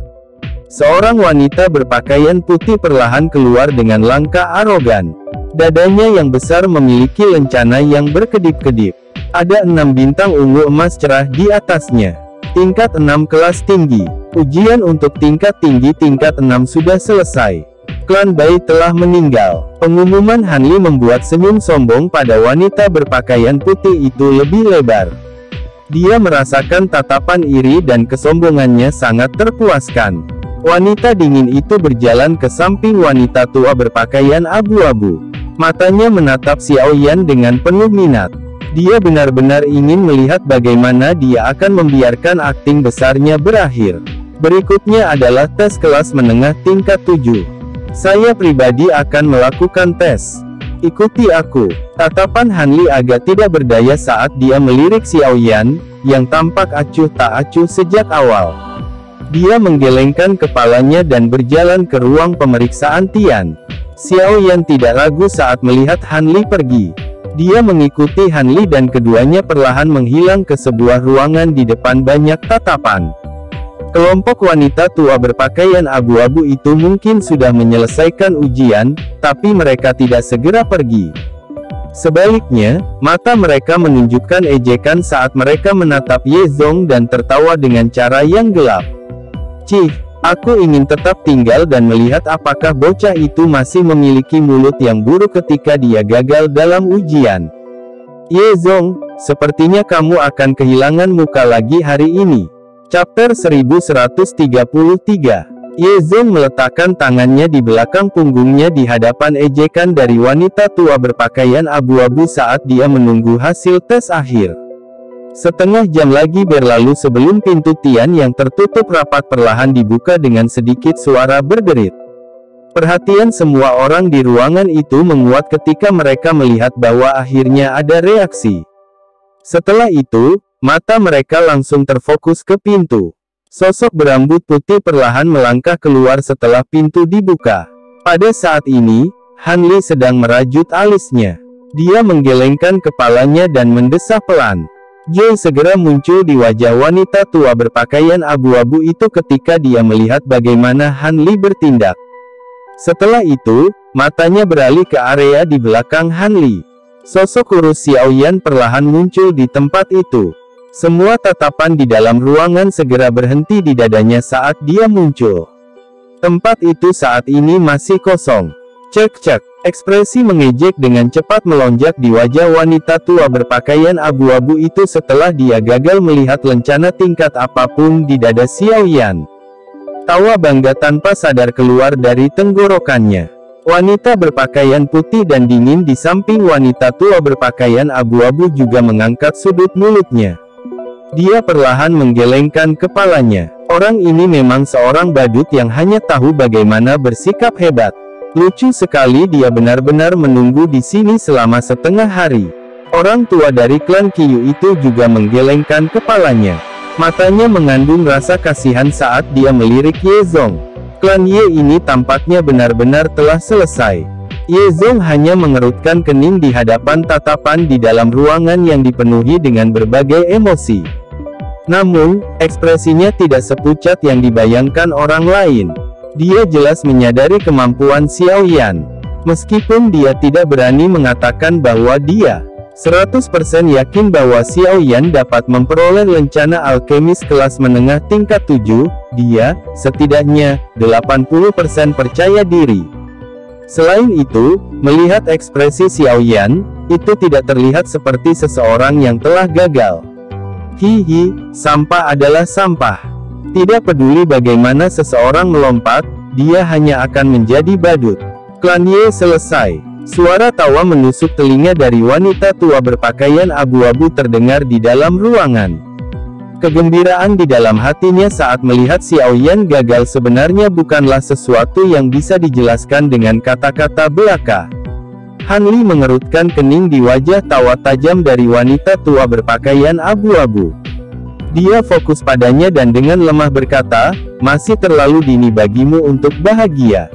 Seorang wanita berpakaian putih perlahan keluar dengan langkah arogan. Dadanya yang besar memiliki lencana yang berkedip-kedip. Ada 6 bintang ungu emas cerah di atasnya. Tingkat 6 kelas tinggi. Ujian untuk tingkat tinggi tingkat 6 sudah selesai. Klan Bai telah meninggal. Pengumuman Han Li membuat senyum sombong pada wanita berpakaian putih itu lebih lebar. Dia merasakan tatapan iri dan kesombongannya sangat terpuaskan. Wanita dingin itu berjalan ke samping wanita tua berpakaian abu-abu. Matanya menatap Xiao Yan dengan penuh minat. Dia benar-benar ingin melihat bagaimana dia akan membiarkan akting besarnya berakhir. Berikutnya adalah tes kelas menengah tingkat 7. Saya pribadi akan melakukan tes. Ikuti aku. Tatapan Han Li agak tidak berdaya saat dia melirik Xiao Yan, yang tampak acuh tak acuh sejak awal. Dia menggelengkan kepalanya dan berjalan ke ruang pemeriksaan Tian. Xiao Yan tidak ragu saat melihat Han Li pergi. Dia mengikuti Han Li dan keduanya perlahan menghilang ke sebuah ruangan di depan banyak tatapan. Kelompok wanita tua berpakaian abu-abu itu mungkin sudah menyelesaikan ujian, tapi mereka tidak segera pergi. Sebaliknya, mata mereka menunjukkan ejekan saat mereka menatap Ye Zong dan tertawa dengan cara yang gelap. Cih, aku ingin tetap tinggal dan melihat apakah bocah itu masih memiliki mulut yang buruk ketika dia gagal dalam ujian. Ye Zong, sepertinya kamu akan kehilangan muka lagi hari ini. Chapter 1133. Ye Zong meletakkan tangannya di belakang punggungnya di hadapan ejekan dari wanita tua berpakaian abu-abu saat dia menunggu hasil tes akhir. Setengah jam lagi berlalu sebelum pintu Tian yang tertutup rapat perlahan dibuka dengan sedikit suara berderit. Perhatian semua orang di ruangan itu menguat ketika mereka melihat bahwa akhirnya ada reaksi. Setelah itu, mata mereka langsung terfokus ke pintu. Sosok berambut putih perlahan melangkah keluar setelah pintu dibuka. Pada saat ini, Han Li sedang merajut alisnya. Dia menggelengkan kepalanya dan mendesah pelan. Joy segera muncul di wajah wanita tua berpakaian abu-abu itu ketika dia melihat bagaimana Han Li bertindak. Setelah itu, matanya beralih ke area di belakang Han Li. Sosok kurus Xiao Yan perlahan muncul di tempat itu. Semua tatapan di dalam ruangan segera berhenti di dadanya saat dia muncul. Tempat itu saat ini masih kosong. Cek-cek, ekspresi mengejek dengan cepat melonjak di wajah wanita tua berpakaian abu-abu itu setelah dia gagal melihat lencana tingkat apapun di dada Xiao Yan. Tawa bangga tanpa sadar keluar dari tenggorokannya. Wanita berpakaian putih dan dingin di samping wanita tua berpakaian abu-abu juga mengangkat sudut mulutnya. Dia perlahan menggelengkan kepalanya. Orang ini memang seorang badut yang hanya tahu bagaimana bersikap hebat. Lucu sekali, dia benar-benar menunggu di sini selama setengah hari. Orang tua dari klan Qiyu itu juga menggelengkan kepalanya. Matanya mengandung rasa kasihan saat dia melirik Ye Zong. Klan Ye ini tampaknya benar-benar telah selesai. Ye Zong hanya mengerutkan kening di hadapan tatapan di dalam ruangan yang dipenuhi dengan berbagai emosi. Namun, ekspresinya tidak sepucat yang dibayangkan orang lain. Dia jelas menyadari kemampuan Xiao Yan. Meskipun dia tidak berani mengatakan bahwa dia 100% yakin bahwa Xiao Yan dapat memperoleh lencana alkemis kelas menengah tingkat 7, dia, setidaknya, 80% percaya diri. Selain itu, melihat ekspresi Xiao Yan, itu tidak terlihat seperti seseorang yang telah gagal. Hihi, sampah adalah sampah. Tidak peduli bagaimana seseorang melompat, dia hanya akan menjadi badut. Klan Ye selesai. Suara tawa menusuk telinga dari wanita tua berpakaian abu-abu terdengar di dalam ruangan. Kegembiraan di dalam hatinya saat melihat Xiao Yan gagal sebenarnya bukanlah sesuatu yang bisa dijelaskan dengan kata-kata belaka. Han Li mengerutkan kening di wajah tawa tajam dari wanita tua berpakaian abu-abu. Dia fokus padanya dan dengan lemah berkata, "Masih terlalu dini bagimu untuk bahagia.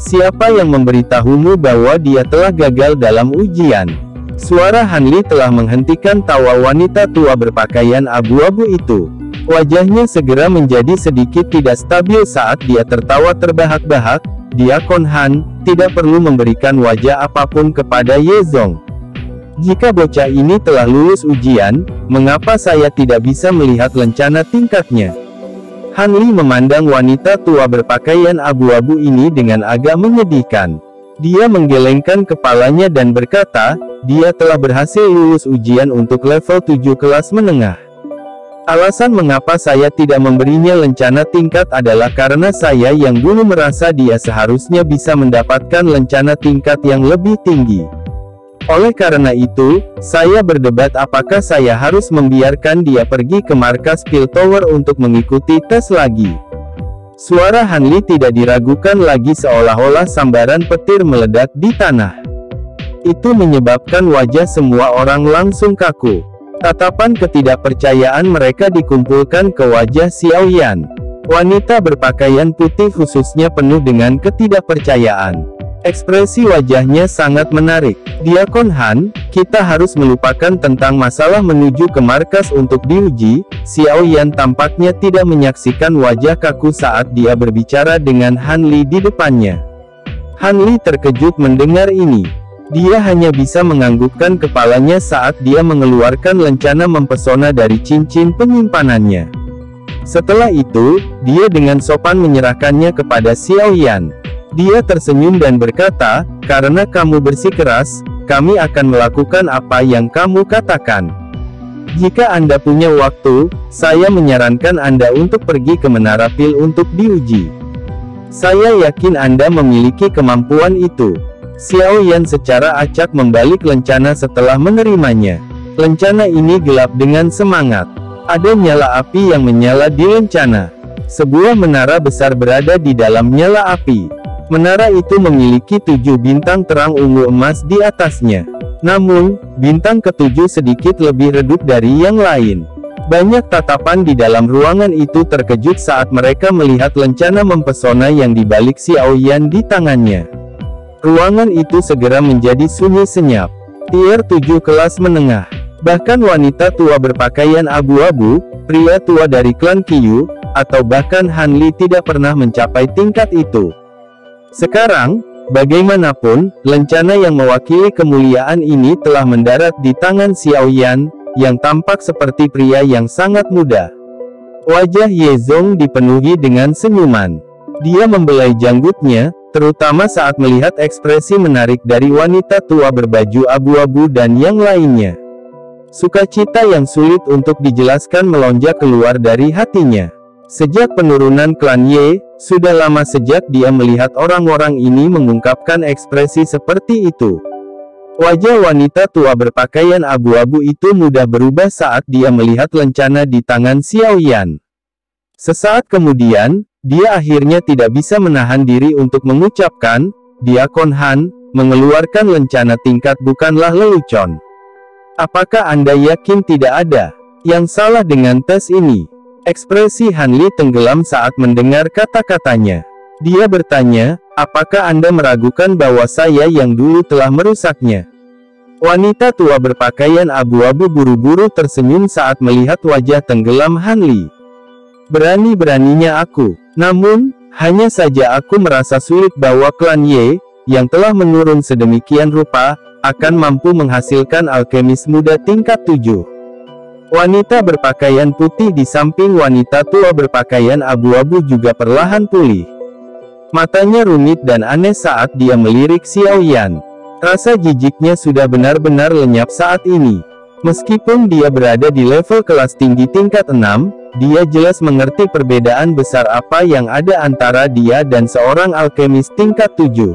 Siapa yang memberitahumu bahwa dia telah gagal dalam ujian?" Suara Han Li telah menghentikan tawa wanita tua berpakaian abu-abu itu. Wajahnya segera menjadi sedikit tidak stabil saat dia tertawa terbahak-bahak. Diakon Han tidak perlu memberikan wajah apapun kepada Ye Zong. Jika bocah ini telah lulus ujian, mengapa saya tidak bisa melihat lencana tingkatnya? Han Li memandang wanita tua berpakaian abu-abu ini dengan agak menyedihkan. Dia menggelengkan kepalanya dan berkata, dia telah berhasil lulus ujian untuk level 7 kelas menengah. Alasan mengapa saya tidak memberinya lencana tingkat adalah karena saya yang dulu merasa dia seharusnya bisa mendapatkan lencana tingkat yang lebih tinggi. Oleh karena itu, saya berdebat apakah saya harus membiarkan dia pergi ke markas Piltover untuk mengikuti tes lagi. Suara Han Li tidak diragukan lagi seolah-olah sambaran petir meledak di tanah. Itu menyebabkan wajah semua orang langsung kaku. Tatapan ketidakpercayaan mereka dikumpulkan ke wajah Xiao Yan. Wanita berpakaian putih khususnya penuh dengan ketidakpercayaan. Ekspresi wajahnya sangat menarik. Diakon Han, kita harus melupakan tentang masalah menuju ke markas untuk diuji. Xiao Yan tampaknya tidak menyaksikan wajah kaku saat dia berbicara dengan Han Li di depannya. Han Li terkejut mendengar ini. Dia hanya bisa menganggukkan kepalanya saat dia mengeluarkan lencana mempesona dari cincin penyimpanannya. Setelah itu, dia dengan sopan menyerahkannya kepada Xiao Yan. Dia tersenyum dan berkata, karena kamu bersikeras, kami akan melakukan apa yang kamu katakan. Jika Anda punya waktu, saya menyarankan Anda untuk pergi ke Menara Pil untuk diuji. Saya yakin Anda memiliki kemampuan itu. Xiao Yan secara acak membalik lencana setelah menerimanya. Lencana ini gelap dengan semangat. Ada nyala api yang menyala di lencana. Sebuah menara besar berada di dalam nyala api. Menara itu memiliki 7 bintang terang ungu emas di atasnya. Namun, bintang ketujuh sedikit lebih redup dari yang lain. Banyak tatapan di dalam ruangan itu terkejut saat mereka melihat lencana mempesona yang dibalik Xiao Yan di tangannya. Ruangan itu segera menjadi sunyi senyap. Tier 7 kelas menengah. Bahkan wanita tua berpakaian abu-abu, pria tua dari klan Qiyu, atau bahkan Han Li tidak pernah mencapai tingkat itu. Sekarang, bagaimanapun, lencana yang mewakili kemuliaan ini telah mendarat di tangan Xiao Yan, yang tampak seperti pria yang sangat muda. Wajah Ye Zong dipenuhi dengan senyuman. Dia membelai janggutnya, terutama saat melihat ekspresi menarik dari wanita tua berbaju abu-abu dan yang lainnya. Sukacita yang sulit untuk dijelaskan melonjak keluar dari hatinya. Sejak penurunan klan Ye, sudah lama sejak dia melihat orang-orang ini mengungkapkan ekspresi seperti itu. Wajah wanita tua berpakaian abu-abu itu mudah berubah saat dia melihat lencana di tangan Xiao Yan. Sesaat kemudian, dia akhirnya tidak bisa menahan diri untuk mengucapkan, "Diakon Han, mengeluarkan lencana tingkat bukanlah lelucon. Apakah Anda yakin tidak ada yang salah dengan tes ini?" Ekspresi Han Li tenggelam saat mendengar kata-katanya. Dia bertanya, "Apakah Anda meragukan bahwa saya yang dulu telah merusaknya?" Wanita tua berpakaian abu-abu buru-buru tersenyum saat melihat wajah tenggelam Han Li. "Berani-beraninya aku. Namun, hanya saja aku merasa sulit bahwa klan Ye, yang telah menurun sedemikian rupa, akan mampu menghasilkan alkemis muda tingkat 7. Wanita berpakaian putih di samping wanita tua berpakaian abu-abu juga perlahan pulih. Matanya rumit dan aneh saat dia melirik Xiao Yan. Rasa jijiknya sudah benar-benar lenyap saat ini. Meskipun dia berada di level kelas tinggi tingkat 6, dia jelas mengerti perbedaan besar apa yang ada antara dia dan seorang alkemis tingkat 7.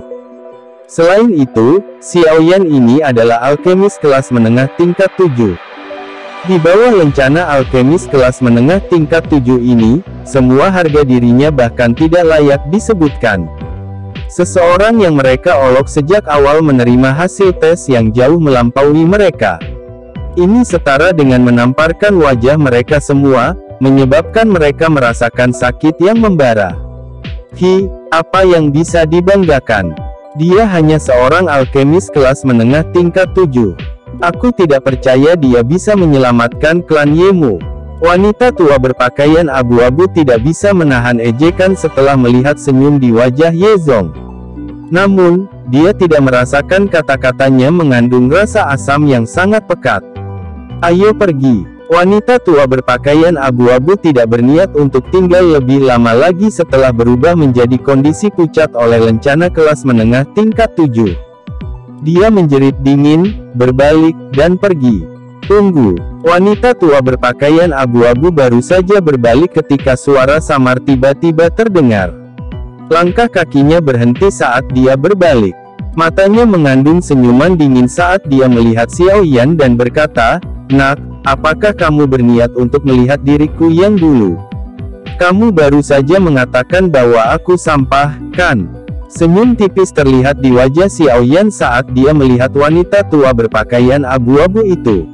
Selain itu, Xiao Yan ini adalah alkemis kelas menengah tingkat 7. Di bawah lencana alkemis kelas menengah tingkat 7 ini, semua harga dirinya bahkan tidak layak disebutkan. Seseorang yang mereka olok sejak awal menerima hasil tes yang jauh melampaui mereka. Ini setara dengan menamparkan wajah mereka semua, menyebabkan mereka merasakan sakit yang membara. Apa yang bisa dibanggakan? Dia hanya seorang alkemis kelas menengah tingkat 7. Aku tidak percaya dia bisa menyelamatkan klan Yemu. Wanita tua berpakaian abu-abu tidak bisa menahan ejekan setelah melihat senyum di wajah Ye Zong. Namun, dia tidak merasakan kata-katanya mengandung rasa asam yang sangat pekat. "Ayo pergi." Wanita tua berpakaian abu-abu tidak berniat untuk tinggal lebih lama lagi setelah berubah menjadi kondisi pucat oleh lencana kelas menengah tingkat 7. Dia menjerit dingin, berbalik, dan pergi. "Tunggu." Wanita tua berpakaian abu-abu baru saja berbalik ketika suara samar tiba-tiba terdengar. Langkah kakinya berhenti saat dia berbalik. Matanya mengandung senyuman dingin saat dia melihat Xiao Yan dan berkata, "Nak, apakah kamu berniat untuk melihat diriku yang dulu? Kamu baru saja mengatakan bahwa aku sampah, kan?" Senyum tipis terlihat di wajah Xiao Yan saat dia melihat wanita tua berpakaian abu-abu itu.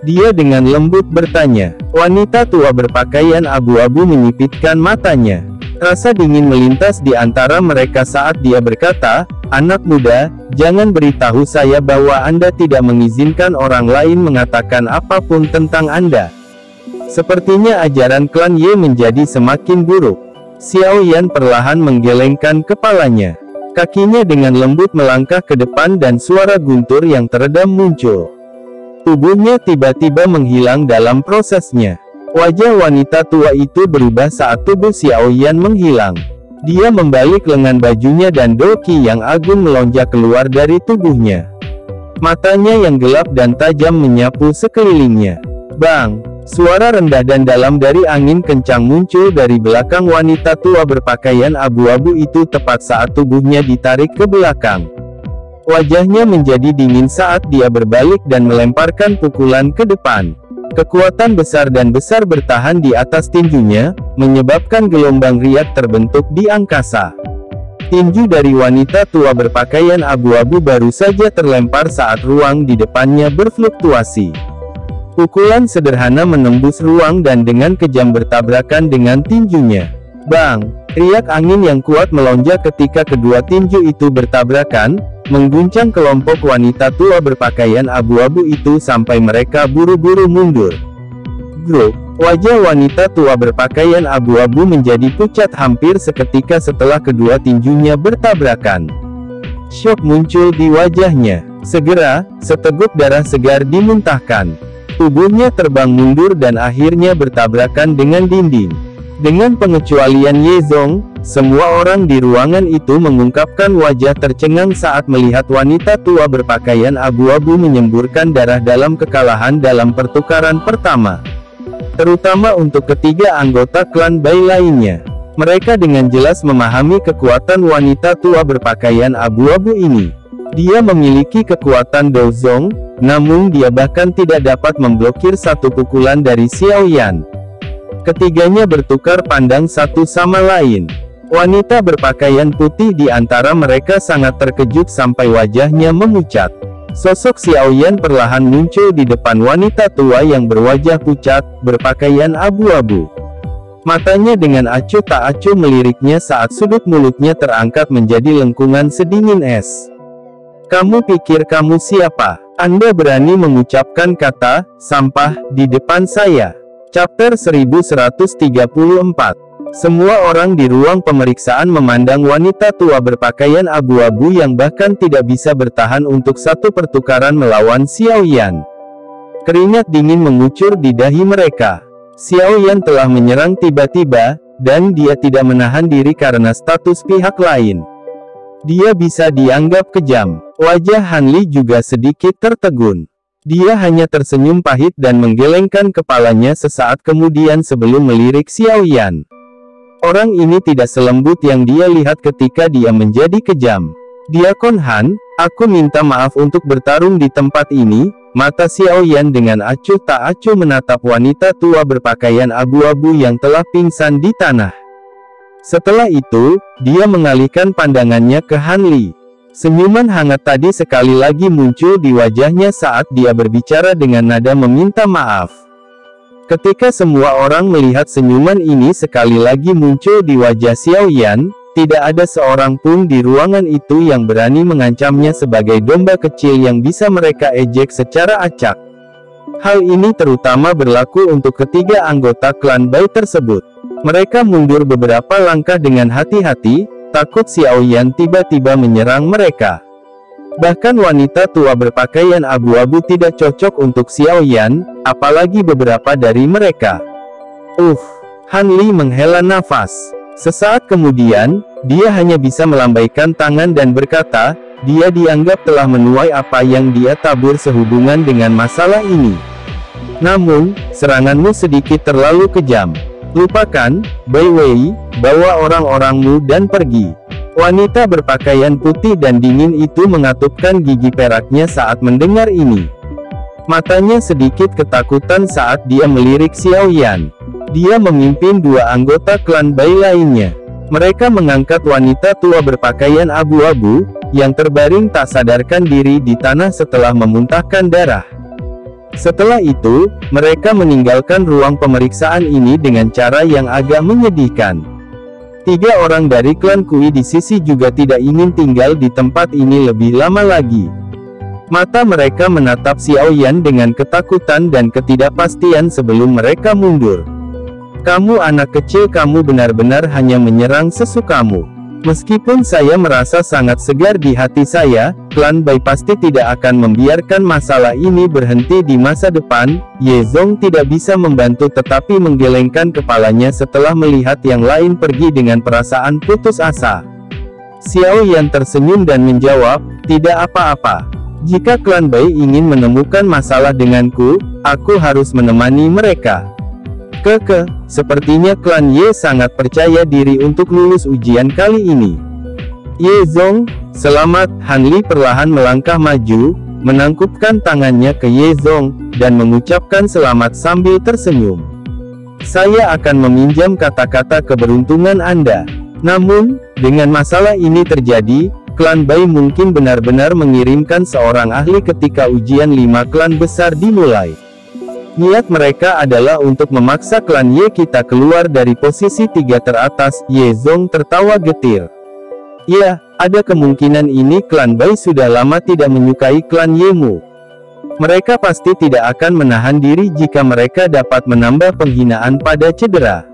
Dia dengan lembut bertanya. Wanita tua berpakaian abu-abu menyipitkan matanya. Rasa dingin melintas di antara mereka saat dia berkata, "Anak muda, jangan beritahu saya bahwa Anda tidak mengizinkan orang lain mengatakan apapun tentang Anda." Sepertinya ajaran klan Ye menjadi semakin buruk. Xiao Yan perlahan menggelengkan kepalanya. Kakinya dengan lembut melangkah ke depan dan suara guntur yang teredam muncul. Tubuhnya tiba-tiba menghilang dalam prosesnya. Wajah wanita tua itu berubah saat tubuh Xiao Yan menghilang. Dia membalik lengan bajunya dan doki yang agung melonjak keluar dari tubuhnya. Matanya yang gelap dan tajam menyapu sekelilingnya. Bang! Suara rendah dan dalam dari angin kencang muncul dari belakang wanita tua berpakaian abu-abu itu tepat saat tubuhnya ditarik ke belakang. Wajahnya menjadi dingin saat dia berbalik dan melemparkan pukulan ke depan. Kekuatan besar dan besar bertahan di atas tinjunya, menyebabkan gelombang riak terbentuk di angkasa. Tinju dari wanita tua berpakaian abu-abu baru saja terlempar saat ruang di depannya berfluktuasi. Pukulan sederhana menembus ruang dan dengan kejam bertabrakan dengan tinjunya. Bang! Riak angin yang kuat melonjak ketika kedua tinju itu bertabrakan, mengguncang kelompok wanita tua berpakaian abu-abu itu sampai mereka buru-buru mundur. Grup, wajah wanita tua berpakaian abu-abu menjadi pucat hampir seketika setelah kedua tinjunya bertabrakan. Syok muncul di wajahnya. Segera, seteguk darah segar dimuntahkan. Tubuhnya terbang mundur dan akhirnya bertabrakan dengan dinding. Dengan pengecualian Ye Zong, semua orang di ruangan itu mengungkapkan wajah tercengang saat melihat wanita tua berpakaian abu-abu menyemburkan darah dalam kekalahan dalam pertukaran pertama. Terutama untuk ketiga anggota klan Bai lainnya. Mereka dengan jelas memahami kekuatan wanita tua berpakaian abu-abu ini. Dia memiliki kekuatan Douzong, namun dia bahkan tidak dapat memblokir satu pukulan dari Xiao Yan. Ketiganya bertukar pandang satu sama lain. Wanita berpakaian putih di antara mereka sangat terkejut sampai wajahnya memucat. Sosok Xiao Yan perlahan muncul di depan wanita tua yang berwajah pucat, berpakaian abu-abu. Matanya dengan acuh tak acuh meliriknya saat sudut mulutnya terangkat menjadi lengkungan sedingin es. Kamu pikir kamu siapa? Anda berani mengucapkan kata sampah di depan saya? Chapter 1134. Semua orang di ruang pemeriksaan memandang wanita tua berpakaian abu-abu yang bahkan tidak bisa bertahan untuk satu pertukaran melawan Xiao Yan. Keringat dingin mengucur di dahi mereka. Xiao Yan telah menyerang tiba-tiba, dan dia tidak menahan diri karena status pihak lain. Dia bisa dianggap kejam. Wajah Han Li juga sedikit tertegun. Dia hanya tersenyum pahit dan menggelengkan kepalanya sesaat kemudian sebelum melirik Xiao Yan. Orang ini tidak selembut yang dia lihat ketika dia menjadi kejam. Diakon Han, aku minta maaf untuk bertarung di tempat ini. Mata Xiao Yan dengan acuh tak acuh menatap wanita tua berpakaian abu-abu yang telah pingsan di tanah. Setelah itu, dia mengalihkan pandangannya ke Han Li. Senyuman hangat tadi sekali lagi muncul di wajahnya saat dia berbicara dengan nada meminta maaf. Ketika semua orang melihat senyuman ini sekali lagi muncul di wajah Xiao Yan, tidak ada seorang pun di ruangan itu yang berani mengancamnya sebagai domba kecil yang bisa mereka ejek secara acak. Hal ini terutama berlaku untuk ketiga anggota klan Bai tersebut. Mereka mundur beberapa langkah dengan hati-hati, takut Xiao Yan tiba-tiba menyerang mereka. Bahkan wanita tua berpakaian abu-abu tidak cocok untuk Xiao Yan, apalagi beberapa dari mereka. Han Li menghela nafas. Sesaat kemudian, dia hanya bisa melambaikan tangan dan berkata, dia dianggap telah menuai apa yang dia tabur sehubungan dengan masalah ini. Namun, seranganmu sedikit terlalu kejam. Lupakan, Bai Wei, bawa orang-orangmu dan pergi. Wanita berpakaian putih dan dingin itu mengatupkan gigi peraknya saat mendengar ini. Matanya sedikit ketakutan saat dia melirik Xiao Yan. Dia memimpin dua anggota klan Bai lainnya. Mereka mengangkat wanita tua berpakaian abu-abu, yang terbaring tak sadarkan diri di tanah setelah memuntahkan darah. Setelah itu, mereka meninggalkan ruang pemeriksaan ini dengan cara yang agak menyedihkan. Tiga orang dari klan Kui di sisi juga tidak ingin tinggal di tempat ini lebih lama lagi. Mata mereka menatap Xiao Yan dengan ketakutan dan ketidakpastian sebelum mereka mundur. Kamu anak kecil, kamu benar-benar hanya menyerang sesukamu. Meskipun saya merasa sangat segar di hati saya, klan Bai pasti tidak akan membiarkan masalah ini berhenti di masa depan. Ye Zong tidak bisa membantu tetapi menggelengkan kepalanya setelah melihat yang lain pergi dengan perasaan putus asa. Xiao Yan tersenyum dan menjawab, tidak apa-apa. Jika klan Bai ingin menemukan masalah denganku, aku harus menemani mereka. Sepertinya klan Ye sangat percaya diri untuk lulus ujian kali ini. Ye Zong, selamat. Han Li perlahan melangkah maju, menangkupkan tangannya ke Ye Zong, dan mengucapkan selamat sambil tersenyum. Saya akan meminjam kata-kata keberuntungan Anda. Namun, dengan masalah ini terjadi, klan Bai mungkin benar-benar mengirimkan seorang ahli ketika ujian 5 klan besar dimulai. Niat mereka adalah untuk memaksa klan Ye kita keluar dari posisi 3 teratas. Ye Zong tertawa getir. Ya, ada kemungkinan ini klan Bai sudah lama tidak menyukai klan Yemu. Mereka pasti tidak akan menahan diri jika mereka dapat menambah penghinaan pada cedera.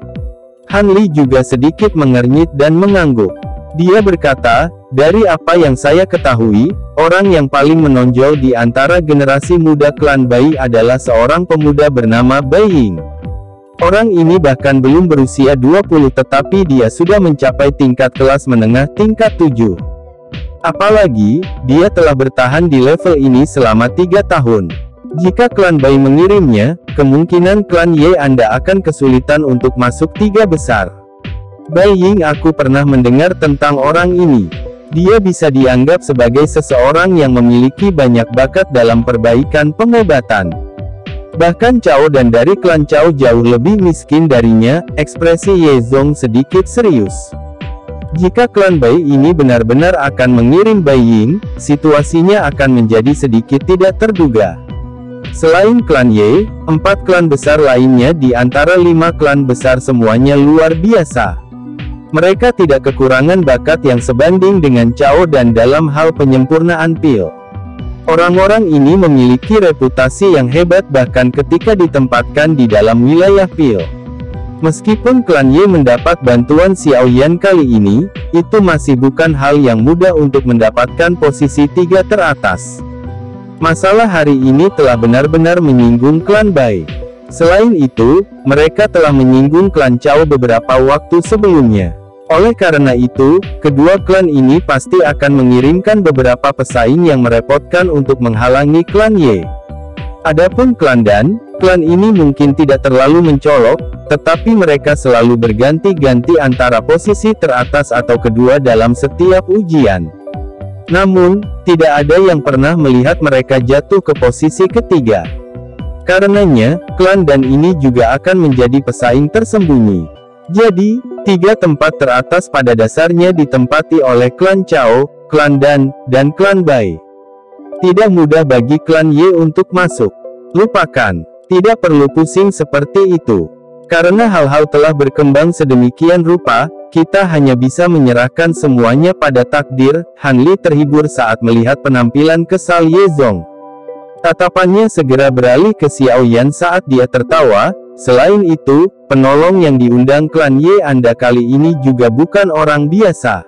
Han Li juga sedikit mengernyit dan mengangguk. Dia berkata, dari apa yang saya ketahui, orang yang paling menonjol di antara generasi muda klan Bai adalah seorang pemuda bernama Bai Ying. Orang ini bahkan belum berusia 20 tetapi dia sudah mencapai tingkat kelas menengah tingkat 7. Apalagi, dia telah bertahan di level ini selama 3 tahun. Jika klan Bai mengirimnya, kemungkinan klan Ye Anda akan kesulitan untuk masuk 3 besar. Bai Ying, aku pernah mendengar tentang orang ini. Dia bisa dianggap sebagai seseorang yang memiliki banyak bakat dalam perbaikan pengobatan. Bahkan Cao dan dari klan Cao jauh lebih miskin darinya. Ekspresi Ye Zong sedikit serius. Jika klan Bai ini benar-benar akan mengirim Bai Ying, situasinya akan menjadi sedikit tidak terduga. Selain klan Ye, 4 klan besar lainnya di antara 5 klan besar semuanya luar biasa. Mereka tidak kekurangan bakat yang sebanding dengan Cao dan dalam hal penyempurnaan pil. Orang-orang ini memiliki reputasi yang hebat bahkan ketika ditempatkan di dalam wilayah pil. Meskipun klan Ye mendapat bantuan Xiao Yan kali ini, itu masih bukan hal yang mudah untuk mendapatkan posisi 3 teratas. Masalah hari ini telah benar-benar menyinggung klan Bai. Selain itu, mereka telah menyinggung klan Cao beberapa waktu sebelumnya. Oleh karena itu, kedua klan ini pasti akan mengirimkan beberapa pesaing yang merepotkan untuk menghalangi klan Ye. Adapun klan Dan, klan ini mungkin tidak terlalu mencolok, tetapi mereka selalu berganti-ganti antara posisi teratas atau kedua dalam setiap ujian. Namun, tidak ada yang pernah melihat mereka jatuh ke posisi ketiga. Karenanya, klan Dan ini juga akan menjadi pesaing tersembunyi. Jadi, 3 tempat teratas pada dasarnya ditempati oleh klan Cao, klan Dan, dan klan Bai. Tidak mudah bagi klan Ye untuk masuk. Lupakan, tidak perlu pusing seperti itu. Karena hal-hal telah berkembang sedemikian rupa, kita hanya bisa menyerahkan semuanya pada takdir. Han Li terhibur saat melihat penampilan kesal Ye Zong. Tatapannya segera beralih ke Xiao Yan saat dia tertawa. Selain itu, penolong yang diundang klan Ye Anda kali ini juga bukan orang biasa.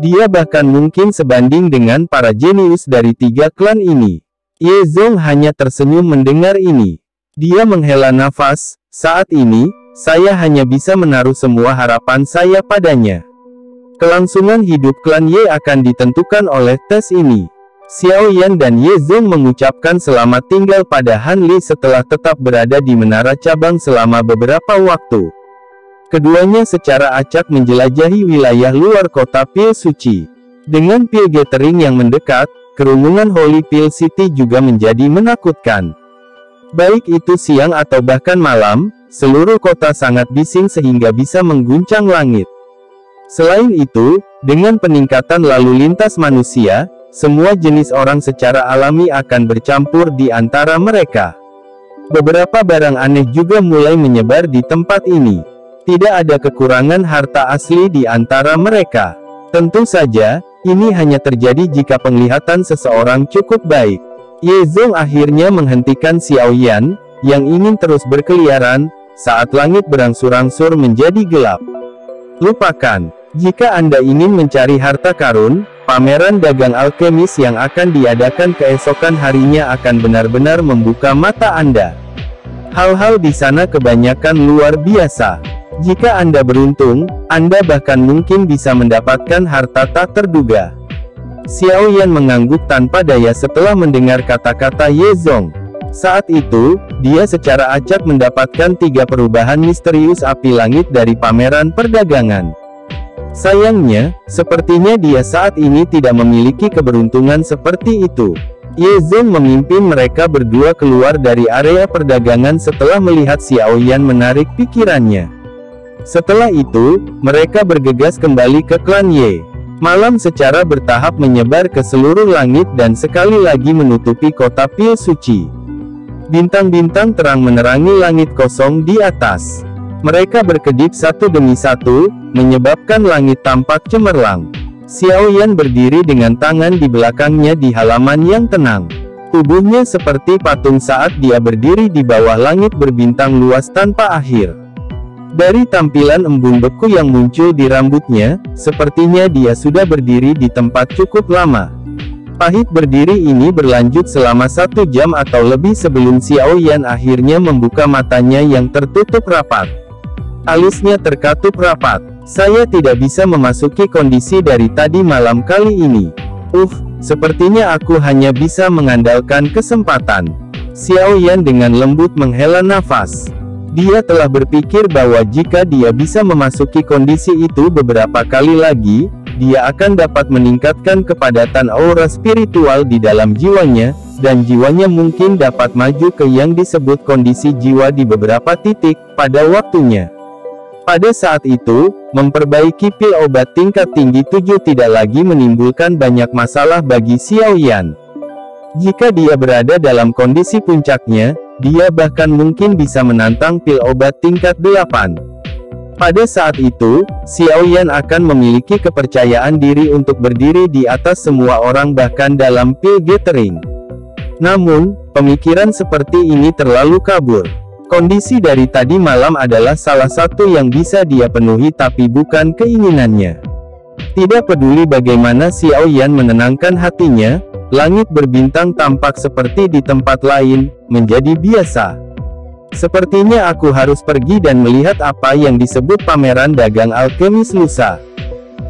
Dia bahkan mungkin sebanding dengan para jenius dari 3 klan ini. Ye Zong hanya tersenyum mendengar ini. Dia menghela nafas. Saat ini, saya hanya bisa menaruh semua harapan saya padanya. Kelangsungan hidup klan Ye akan ditentukan oleh tes ini. Xiao Yan dan Ye Zong mengucapkan selamat tinggal pada Han Li setelah tetap berada di menara cabang selama beberapa waktu. Keduanya secara acak menjelajahi wilayah luar kota Pil Suci. Dengan Pil Gathering yang mendekat, kerumunan Holy Pil City juga menjadi menakutkan. Baik itu siang atau bahkan malam, seluruh kota sangat bising sehingga bisa mengguncang langit. Selain itu, dengan peningkatan lalu lintas manusia, semua jenis orang secara alami akan bercampur di antara mereka. Beberapa barang aneh juga mulai menyebar di tempat ini. Tidak ada kekurangan harta asli di antara mereka. Tentu saja, ini hanya terjadi jika penglihatan seseorang cukup baik. Ye Zong akhirnya menghentikan Xiao Yan, yang ingin terus berkeliaran, saat langit berangsur-angsur menjadi gelap. Lupakan, jika Anda ingin mencari harta karun, pameran dagang alkemis yang akan diadakan keesokan harinya akan benar-benar membuka mata Anda. Hal-hal di sana kebanyakan luar biasa. Jika Anda beruntung, Anda bahkan mungkin bisa mendapatkan harta tak terduga. Xiao Yan mengangguk tanpa daya setelah mendengar kata-kata Ye Zong. Saat itu, dia secara acak mendapatkan 3 perubahan misterius api langit dari pameran perdagangan. Sayangnya, sepertinya dia saat ini tidak memiliki keberuntungan seperti itu. Ye Zong memimpin mereka berdua keluar dari area perdagangan setelah melihat Xiao Yan menarik pikirannya. Setelah itu, mereka bergegas kembali ke klan Ye. Malam secara bertahap menyebar ke seluruh langit dan sekali lagi menutupi kota Pil Suci. Bintang-bintang terang menerangi langit kosong di atas. Mereka berkedip satu demi satu, menyebabkan langit tampak cemerlang. Xiaoyan berdiri dengan tangan di belakangnya di halaman yang tenang. Tubuhnya seperti patung saat dia berdiri di bawah langit berbintang luas tanpa akhir. Dari tampilan embun beku yang muncul di rambutnya, sepertinya dia sudah berdiri di tempat cukup lama. Pahit berdiri ini berlanjut selama 1 jam atau lebih sebelum Xiaoyan akhirnya membuka matanya yang tertutup rapat. Alisnya terkatup rapat. Saya tidak bisa memasuki kondisi dari tadi malam kali ini. Sepertinya aku hanya bisa mengandalkan kesempatan. Xiaoyan dengan lembut menghela nafas. Dia telah berpikir bahwa jika dia bisa memasuki kondisi itu beberapa kali lagi, dia akan dapat meningkatkan kepadatan aura spiritual di dalam jiwanya, dan jiwanya mungkin dapat maju ke yang disebut kondisi jiwa di beberapa titik, pada waktunya. Pada saat itu, memperbaiki pil obat tingkat tinggi 7 tidak lagi menimbulkan banyak masalah bagi Xiaoyan. Jika dia berada dalam kondisi puncaknya, dia bahkan mungkin bisa menantang pil obat tingkat 8. Pada saat itu, Xiaoyan akan memiliki kepercayaan diri untuk berdiri di atas semua orang bahkan dalam pil gathering. Namun, pemikiran seperti ini terlalu kabur. Kondisi dari tadi malam adalah salah satu yang bisa dia penuhi tapi bukan keinginannya. Tidak peduli bagaimana Xiaoyan menenangkan hatinya, langit berbintang tampak seperti di tempat lain, menjadi biasa. Sepertinya aku harus pergi dan melihat apa yang disebut pameran dagang alkemis lusa.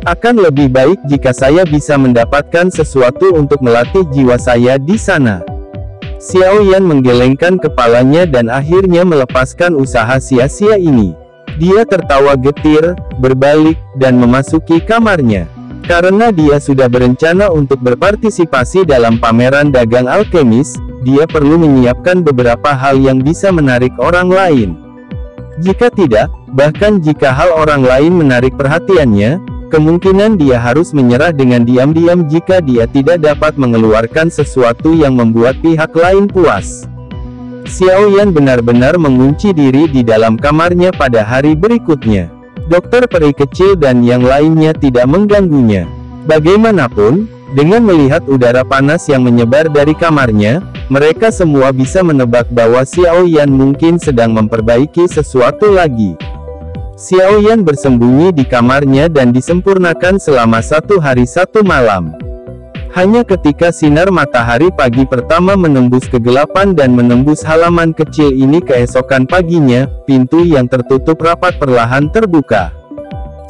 Akan lebih baik jika saya bisa mendapatkan sesuatu untuk melatih jiwa saya di sana. Xiaoyan menggelengkan kepalanya dan akhirnya melepaskan usaha sia-sia ini. Dia tertawa getir, berbalik, dan memasuki kamarnya. Karena dia sudah berencana untuk berpartisipasi dalam pameran dagang alkemis, dia perlu menyiapkan beberapa hal yang bisa menarik orang lain. Jika tidak, bahkan jika hal orang lain menarik perhatiannya, kemungkinan dia harus menyerah dengan diam-diam jika dia tidak dapat mengeluarkan sesuatu yang membuat pihak lain puas. Xiaoyan benar-benar mengunci diri di dalam kamarnya pada hari berikutnya. Dokter peri kecil dan yang lainnya tidak mengganggunya. Bagaimanapun, dengan melihat udara panas yang menyebar dari kamarnya, mereka semua bisa menebak bahwa Xiaoyan mungkin sedang memperbaiki sesuatu lagi. Xiaoyan bersembunyi di kamarnya dan disempurnakan selama 1 hari 1 malam. Hanya ketika sinar matahari pagi pertama menembus kegelapan dan menembus halaman kecil ini keesokan paginya, pintu yang tertutup rapat perlahan terbuka.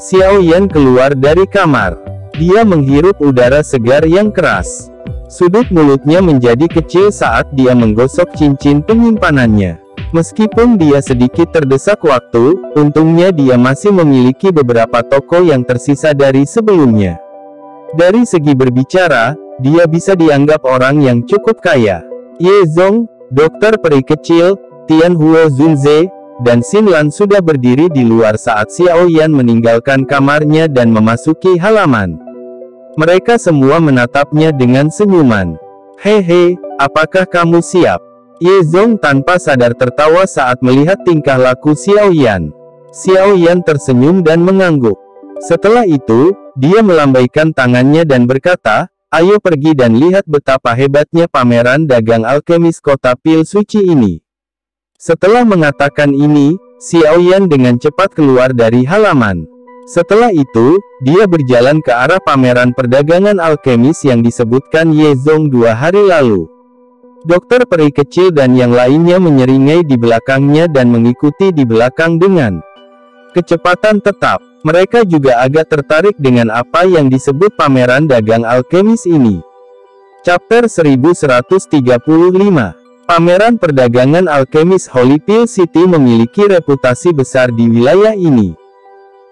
Xiaoyan keluar dari kamar. Dia menghirup udara segar yang keras. Sudut mulutnya menjadi kecil saat dia menggosok cincin penyimpanannya. Meskipun dia sedikit terdesak waktu, untungnya dia masih memiliki beberapa toko yang tersisa dari sebelumnya. Dari segi berbicara, dia bisa dianggap orang yang cukup kaya. Ye Zong, dokter peri kecil, Tianhuo Zunze, dan Xin Lan sudah berdiri di luar saat Xiaoyan meninggalkan kamarnya dan memasuki halaman. Mereka semua menatapnya dengan senyuman. Hehe, apakah kamu siap? Ye Zong tanpa sadar tertawa saat melihat tingkah laku Xiaoyan. Xiaoyan tersenyum dan mengangguk. Setelah itu, dia melambaikan tangannya dan berkata, "Ayo pergi dan lihat betapa hebatnya pameran dagang alkemis kota pil suci ini." Setelah mengatakan ini, Xiaoyan dengan cepat keluar dari halaman. Setelah itu, dia berjalan ke arah pameran perdagangan alkemis yang disebutkan Ye Zong 2 hari lalu. Dokter peri kecil dan yang lainnya menyeringai di belakangnya dan mengikuti di belakang dengan kecepatan tetap. Mereka juga agak tertarik dengan apa yang disebut pameran dagang alkemis ini. Chapter 1135. Pameran perdagangan alkemis Holy Pill City memiliki reputasi besar di wilayah ini.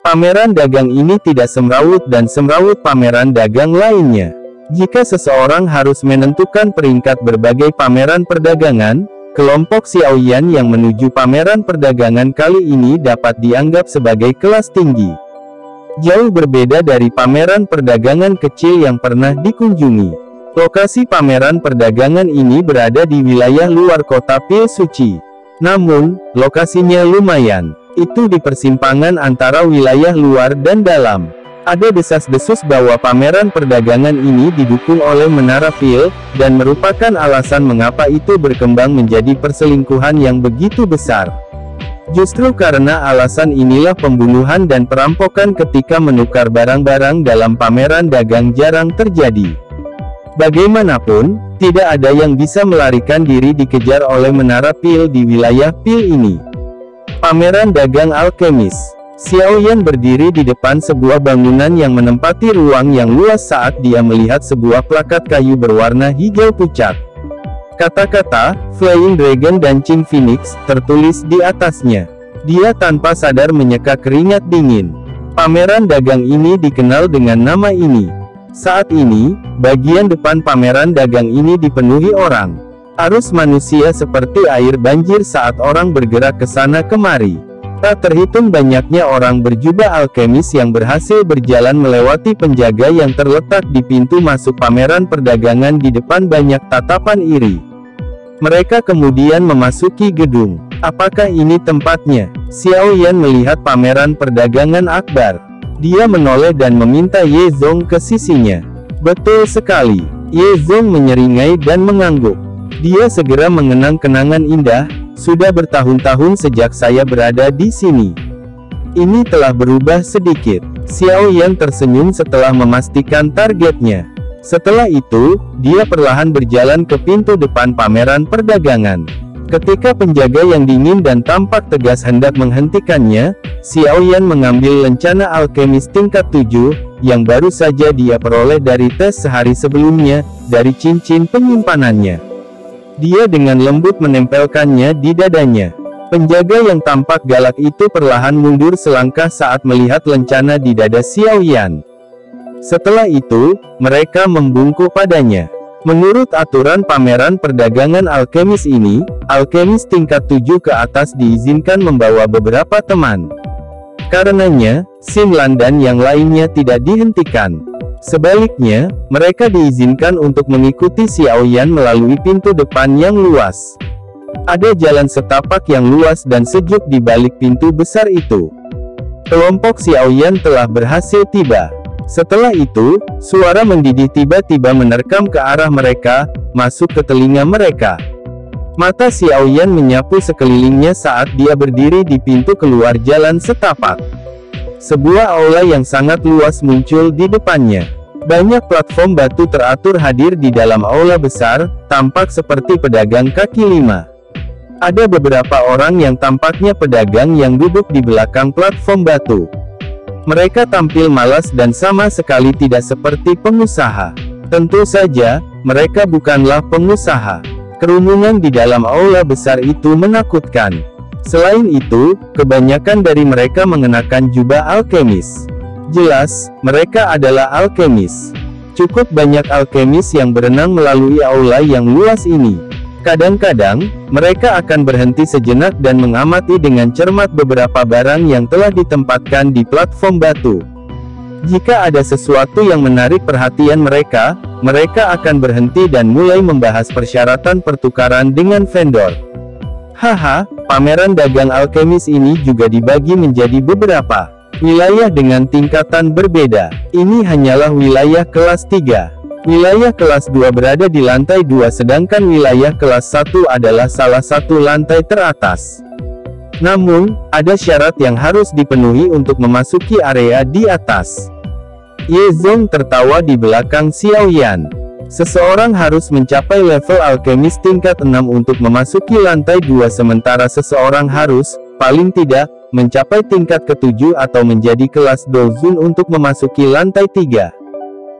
Pameran dagang ini tidak semrawut dan semrawut pameran dagang lainnya. Jika seseorang harus menentukan peringkat berbagai pameran perdagangan, kelompok Xiaoyan yang menuju pameran perdagangan kali ini dapat dianggap sebagai kelas tinggi. Jauh berbeda dari pameran perdagangan kecil yang pernah dikunjungi. Lokasi pameran perdagangan ini berada di wilayah luar kota Pil Suci. Namun, lokasinya lumayan. Itu di persimpangan antara wilayah luar dan dalam. Ada desas-desus bahwa pameran perdagangan ini didukung oleh Menara Pil, dan merupakan alasan mengapa itu berkembang menjadi perselingkuhan yang begitu besar. Justru karena alasan inilah pembunuhan dan perampokan ketika menukar barang-barang dalam pameran dagang jarang terjadi. Bagaimanapun, tidak ada yang bisa melarikan diri dikejar oleh Menara Pil di wilayah Pil ini. Pameran dagang alkemis. Xiaoyan berdiri di depan sebuah bangunan yang menempati ruang yang luas saat dia melihat sebuah plakat kayu berwarna hijau pucat. Kata-kata Flying Dragon dan Qing Phoenix tertulis di atasnya. Dia tanpa sadar menyeka keringat dingin. Pameran dagang ini dikenal dengan nama ini. Saat ini, bagian depan pameran dagang ini dipenuhi orang. Arus manusia seperti air banjir saat orang bergerak ke sana kemari. Tak terhitung banyaknya orang berjubah alkemis yang berhasil berjalan melewati penjaga yang terletak di pintu masuk pameran perdagangan di depan banyak tatapan iri. Mereka kemudian memasuki gedung. Apakah ini tempatnya? Xiaoyan melihat pameran perdagangan akbar. Dia menoleh dan meminta Ye Zong ke sisinya. Betul sekali. Ye Zong menyeringai dan mengangguk. Dia segera mengenang kenangan indah. Sudah bertahun-tahun sejak saya berada di sini. Ini telah berubah sedikit. Xiaoyan tersenyum setelah memastikan targetnya. Setelah itu, dia perlahan berjalan ke pintu depan pameran perdagangan. Ketika penjaga yang dingin dan tampak tegas hendak menghentikannya, Xiaoyan mengambil lencana alkemis tingkat 7, yang baru saja dia peroleh dari tes sehari sebelumnya, dari cincin penyimpanannya. Dia dengan lembut menempelkannya di dadanya. Penjaga yang tampak galak itu perlahan mundur selangkah saat melihat lencana di dada Xiaoyan. Setelah itu, mereka membungkuk padanya. Menurut aturan pameran perdagangan alkemis ini, alkemis tingkat 7 ke atas diizinkan membawa beberapa teman. Karenanya, Xinlan dan yang lainnya tidak dihentikan. Sebaliknya, mereka diizinkan untuk mengikuti Xiaoyan melalui pintu depan yang luas. Ada jalan setapak yang luas dan sejuk di balik pintu besar itu. Kelompok Xiaoyan telah berhasil tiba. Setelah itu, suara mendidih tiba-tiba menerkam ke arah mereka, masuk ke telinga mereka. Mata Xiaoyan menyapu sekelilingnya saat dia berdiri di pintu keluar jalan setapak. Sebuah aula yang sangat luas muncul di depannya. Banyak platform batu teratur hadir di dalam aula besar, tampak seperti pedagang kaki lima. Ada beberapa orang yang tampaknya pedagang yang duduk di belakang platform batu. Mereka tampil malas dan sama sekali tidak seperti pengusaha. Tentu saja, mereka bukanlah pengusaha. Kerumunan di dalam aula besar itu menakutkan. Selain itu, kebanyakan dari mereka mengenakan jubah alkemis. Jelas, mereka adalah alkemis. Cukup banyak alkemis yang berenang melalui aula yang luas ini. Kadang-kadang, mereka akan berhenti sejenak dan mengamati dengan cermat beberapa barang yang telah ditempatkan di platform batu. Jika ada sesuatu yang menarik perhatian mereka, mereka akan berhenti dan mulai membahas persyaratan pertukaran dengan vendor. Haha, pameran dagang alkemis ini juga dibagi menjadi beberapa wilayah dengan tingkatan berbeda. Ini hanyalah wilayah kelas 3. Wilayah kelas 2 berada di lantai 2 sedangkan wilayah kelas 1 adalah salah satu lantai teratas. Namun, ada syarat yang harus dipenuhi untuk memasuki area di atas. Ye Zong tertawa di belakang Xiaoyan. Seseorang harus mencapai level alkemis tingkat 6 untuk memasuki lantai 2 sementara seseorang harus, paling tidak, mencapai tingkat ke-7 atau menjadi kelas Dozun untuk memasuki lantai 3.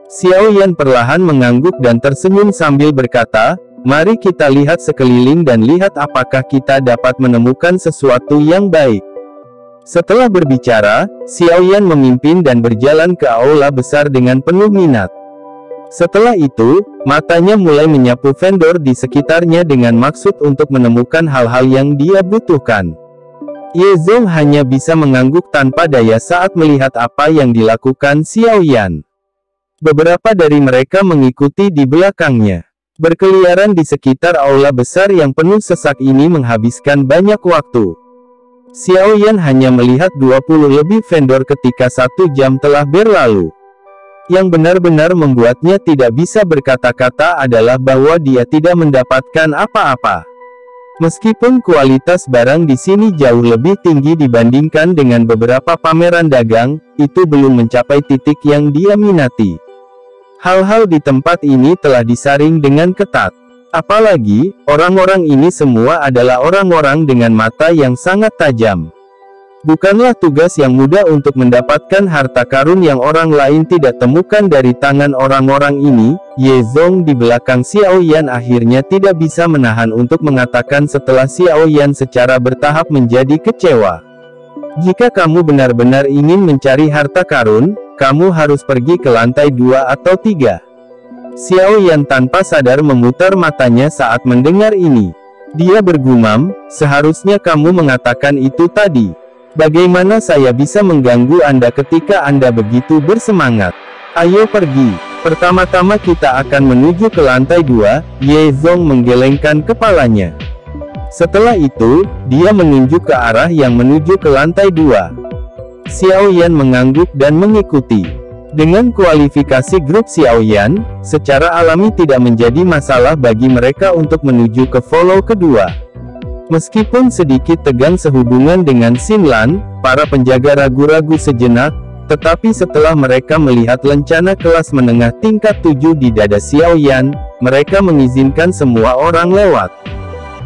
Xiaoyan perlahan mengangguk dan tersenyum sambil berkata, "Mari kita lihat sekeliling dan lihat apakah kita dapat menemukan sesuatu yang baik." Setelah berbicara, Xiaoyan memimpin dan berjalan ke aula besar dengan penuh minat. Setelah itu, matanya mulai menyapu vendor di sekitarnya dengan maksud untuk menemukan hal-hal yang dia butuhkan. Ye Zong hanya bisa mengangguk tanpa daya saat melihat apa yang dilakukan Xiaoyan. Beberapa dari mereka mengikuti di belakangnya. Berkeliaran di sekitar aula besar yang penuh sesak ini menghabiskan banyak waktu. Xiao Yan hanya melihat 20 lebih vendor ketika 1 jam telah berlalu. Yang benar-benar membuatnya tidak bisa berkata-kata adalah bahwa dia tidak mendapatkan apa-apa. Meskipun kualitas barang di sini jauh lebih tinggi dibandingkan dengan beberapa pameran dagang, itu belum mencapai titik yang dia minati. Hal-hal di tempat ini telah disaring dengan ketat. Apalagi, orang-orang ini semua adalah orang-orang dengan mata yang sangat tajam. Bukanlah tugas yang mudah untuk mendapatkan harta karun yang orang lain tidak temukan dari tangan orang-orang ini. Ye Zong di belakang Xiao Yan akhirnya tidak bisa menahan untuk mengatakan setelah Xiao Yan secara bertahap menjadi kecewa. Jika kamu benar-benar ingin mencari harta karun, kamu harus pergi ke lantai 2 atau 3. Xiao Yan tanpa sadar memutar matanya saat mendengar ini. Dia bergumam, seharusnya kamu mengatakan itu tadi. Bagaimana saya bisa mengganggu Anda ketika Anda begitu bersemangat? Ayo pergi. Pertama-tama kita akan menuju ke lantai 2, Ye Zong menggelengkan kepalanya. Setelah itu, dia menunjuk ke arah yang menuju ke lantai 2. Xiao Yan mengangguk dan mengikuti. Dengan kualifikasi grup Xiao Yan, secara alami tidak menjadi masalah bagi mereka untuk menuju ke follow kedua. Meskipun sedikit tegang sehubungan dengan Xin Lan, para penjaga ragu-ragu sejenak, tetapi setelah mereka melihat lencana kelas menengah tingkat 7 di dada Xiao Yan, mereka mengizinkan semua orang lewat.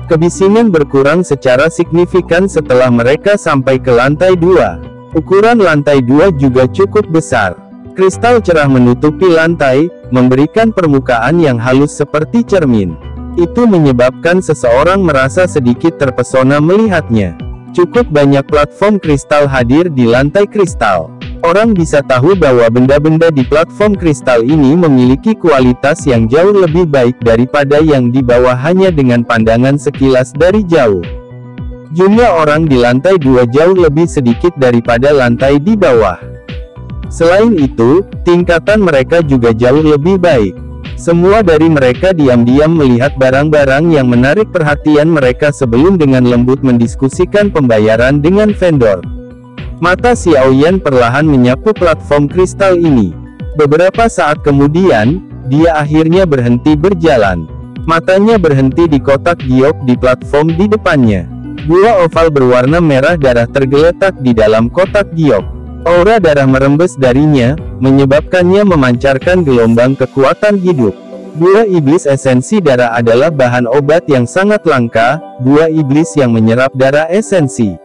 Kebisingan berkurang secara signifikan setelah mereka sampai ke lantai 2. Ukuran lantai 2 juga cukup besar. Kristal cerah menutupi lantai, memberikan permukaan yang halus seperti cermin. Itu menyebabkan seseorang merasa sedikit terpesona melihatnya. Cukup banyak platform kristal hadir di lantai kristal. Orang bisa tahu bahwa benda-benda di platform kristal ini memiliki kualitas yang jauh lebih baik daripada yang di bawah hanya dengan pandangan sekilas dari jauh. Jumlah orang di lantai 2 jauh lebih sedikit daripada lantai di bawah. Selain itu, tingkatan mereka juga jauh lebih baik. Semua dari mereka diam-diam melihat barang-barang yang menarik perhatian mereka sebelum dengan lembut mendiskusikan pembayaran dengan vendor. Mata Xiao Yan perlahan menyapu platform kristal ini. Beberapa saat kemudian, dia akhirnya berhenti berjalan. Matanya berhenti di kotak giok di platform di depannya. Gua oval berwarna merah darah tergeletak di dalam kotak giok. Aura darah merembes darinya, menyebabkannya memancarkan gelombang kekuatan hidup. Buah iblis esensi darah adalah bahan obat yang sangat langka, buah iblis yang menyerap darah esensi.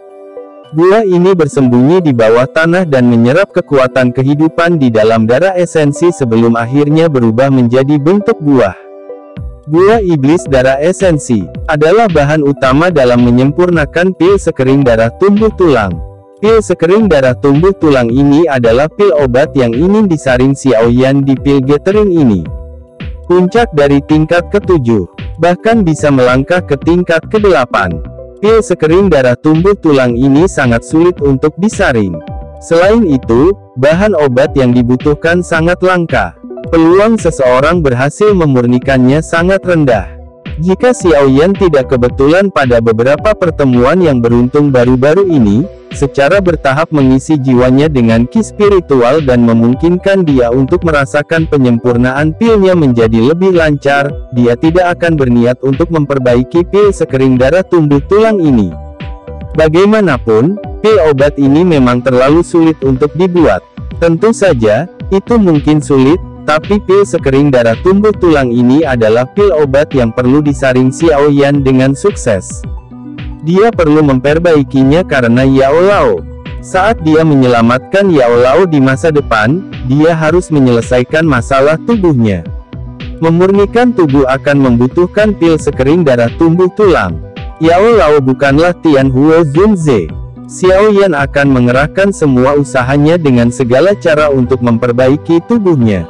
Buah ini bersembunyi di bawah tanah dan menyerap kekuatan kehidupan di dalam darah esensi sebelum akhirnya berubah menjadi bentuk buah. Buah iblis darah esensi adalah bahan utama dalam menyempurnakan pil sekering darah tumbuh tulang. Pil sekering darah tumbuh tulang ini adalah pil obat yang ingin disaring Xiao Yan di pil gathering ini. Puncak dari tingkat ke-7, bahkan bisa melangkah ke tingkat ke-8. Pil sekering darah tumbuh tulang ini sangat sulit untuk disaring. Selain itu, bahan obat yang dibutuhkan sangat langka. Peluang seseorang berhasil memurnikannya sangat rendah. Jika Xiao Yan tidak kebetulan pada beberapa pertemuan yang beruntung baru-baru ini, secara bertahap mengisi jiwanya dengan ki spiritual dan memungkinkan dia untuk merasakan penyempurnaan pilnya menjadi lebih lancar, dia tidak akan berniat untuk memperbaiki pil sekering darah tumbuh tulang ini. Bagaimanapun, pil obat ini memang terlalu sulit untuk dibuat. Tentu saja, itu mungkin sulit, tapi pil sekering darah tumbuh tulang ini adalah pil obat yang perlu disaring Xiao Yan dengan sukses. Dia perlu memperbaikinya karena Yao Lao. Saat dia menyelamatkan Yao Lao di masa depan, dia harus menyelesaikan masalah tubuhnya. Memurnikan tubuh akan membutuhkan pil sekering darah tumbuh tulang. Yao Lao bukanlah Tian Huo Zunze. Xiao Yan akan mengerahkan semua usahanya dengan segala cara untuk memperbaiki tubuhnya.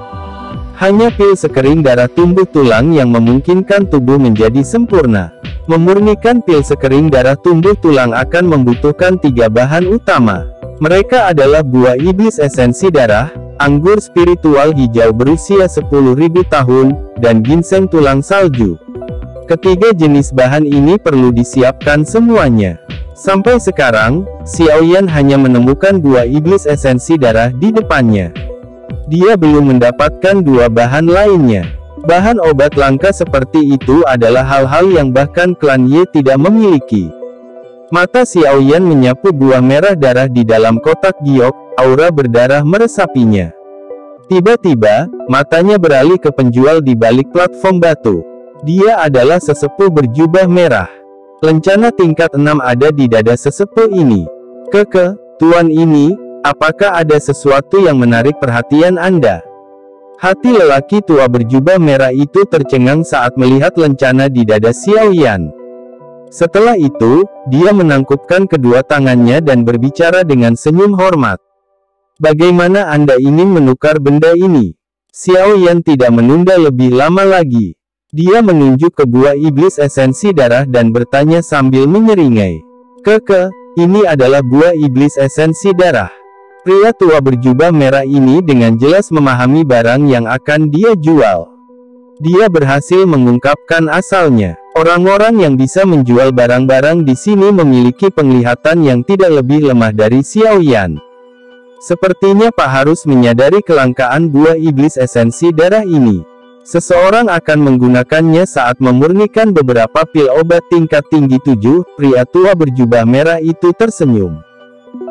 Hanya pil sekering darah tumbuh tulang yang memungkinkan tubuh menjadi sempurna. Memurnikan pil sekering darah tumbuh tulang akan membutuhkan 3 bahan utama. Mereka adalah buah iblis esensi darah, anggur spiritual hijau berusia 10.000 tahun, dan ginseng tulang salju. Ketiga jenis bahan ini perlu disiapkan semuanya. Sampai sekarang, Xiaoyan hanya menemukan buah iblis esensi darah di depannya. Dia belum mendapatkan dua bahan lainnya. Bahan obat langka seperti itu adalah hal-hal yang bahkan klan Ye tidak memiliki. Mata Xiaoyan menyapu buah merah darah di dalam kotak giok, aura berdarah meresapinya. Tiba-tiba, matanya beralih ke penjual di balik platform batu. Dia adalah sesepuh berjubah merah. Lencana tingkat 6 ada di dada sesepuh ini. Tuan ini, apakah ada sesuatu yang menarik perhatian Anda? Hati lelaki tua berjubah merah itu tercengang saat melihat lencana di dada Xiaoyan. Setelah itu, dia menangkupkan kedua tangannya dan berbicara dengan senyum hormat. Bagaimana Anda ingin menukar benda ini? Xiaoyan tidak menunda lebih lama lagi. Dia menunjuk ke buah iblis esensi darah dan bertanya sambil menyeringai. Ini adalah buah iblis esensi darah. Pria tua berjubah merah ini dengan jelas memahami barang yang akan dia jual. Dia berhasil mengungkapkan asalnya. Orang-orang yang bisa menjual barang-barang di sini memiliki penglihatan yang tidak lebih lemah dari Xiaoyan. Sepertinya Pak harus menyadari kelangkaan buah iblis esensi darah ini. Seseorang akan menggunakannya saat memurnikan beberapa pil obat tingkat tinggi 7, pria tua berjubah merah itu tersenyum.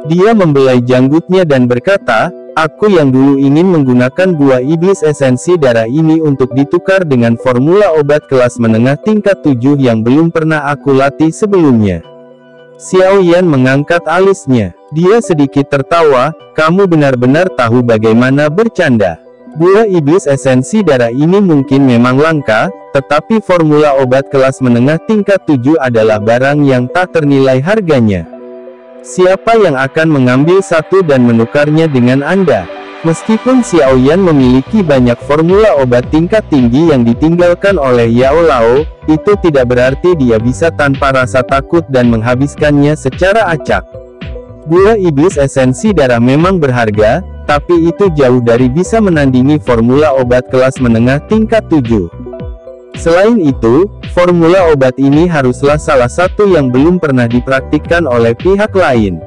Dia membelai janggutnya dan berkata, aku yang dulu ingin menggunakan buah iblis esensi darah ini untuk ditukar dengan formula obat kelas menengah tingkat 7 yang belum pernah aku latih sebelumnya. Xiaoyan mengangkat alisnya. Dia sedikit tertawa, kamu benar-benar tahu bagaimana bercanda. Buah iblis esensi darah ini mungkin memang langka, tetapi formula obat kelas menengah tingkat 7 adalah barang yang tak ternilai harganya. Siapa yang akan mengambil satu dan menukarnya dengan Anda? Meskipun Xiaoyan memiliki banyak formula obat tingkat tinggi yang ditinggalkan oleh Yao Lao, itu tidak berarti dia bisa tanpa rasa takut dan menghabiskannya secara acak. Buah iblis esensi darah memang berharga, tapi itu jauh dari bisa menandingi formula obat kelas menengah tingkat 7. Selain itu, formula obat ini haruslah salah satu yang belum pernah dipraktikkan oleh pihak lain.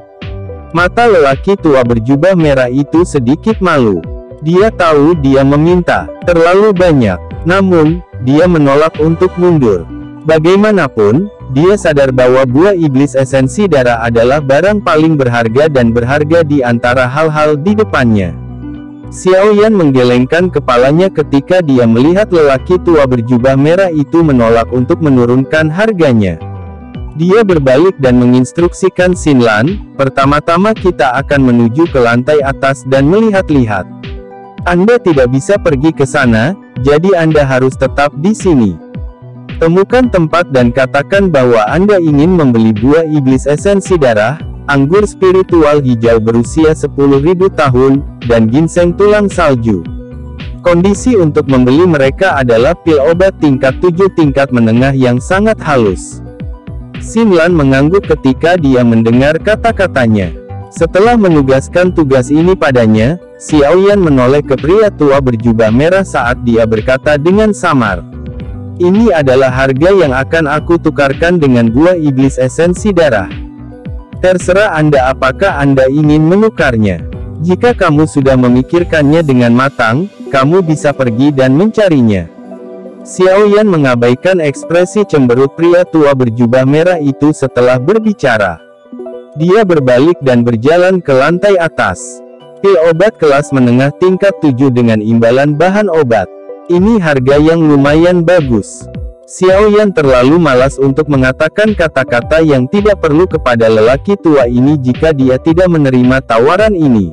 Mata lelaki tua berjubah merah itu sedikit malu. Dia tahu dia meminta terlalu banyak, namun, dia menolak untuk mundur. Bagaimanapun, dia sadar bahwa buah iblis esensi darah adalah barang paling berharga dan berharga di antara hal-hal di depannya. Xiaoyan menggelengkan kepalanya ketika dia melihat lelaki tua berjubah merah itu menolak untuk menurunkan harganya. Dia berbalik dan menginstruksikan Xinlan, pertama-tama kita akan menuju ke lantai atas dan melihat-lihat. Anda tidak bisa pergi ke sana, jadi Anda harus tetap di sini. Temukan tempat dan katakan bahwa Anda ingin membeli buah iblis esensi darah, anggur spiritual hijau berusia 10.000 tahun, dan ginseng tulang salju. Kondisi untuk membeli mereka adalah pil obat tingkat 7 tingkat menengah yang sangat halus. Xinlan mengangguk ketika dia mendengar kata-katanya. Setelah menugaskan tugas ini padanya, Xiaoyan menoleh ke pria tua berjubah merah saat dia berkata dengan samar. Ini adalah harga yang akan aku tukarkan dengan buah iblis esensi darah. Terserah Anda apakah Anda ingin menukarnya. Jika kamu sudah memikirkannya dengan matang, kamu bisa pergi dan mencarinya. Xiaoyan mengabaikan ekspresi cemberut pria tua berjubah merah itu setelah berbicara. Dia berbalik dan berjalan ke lantai atas. Pil obat kelas menengah tingkat 7 dengan imbalan bahan obat. Ini harga yang lumayan bagus. Xiaoyan terlalu malas untuk mengatakan kata-kata yang tidak perlu kepada lelaki tua ini jika dia tidak menerima tawaran ini.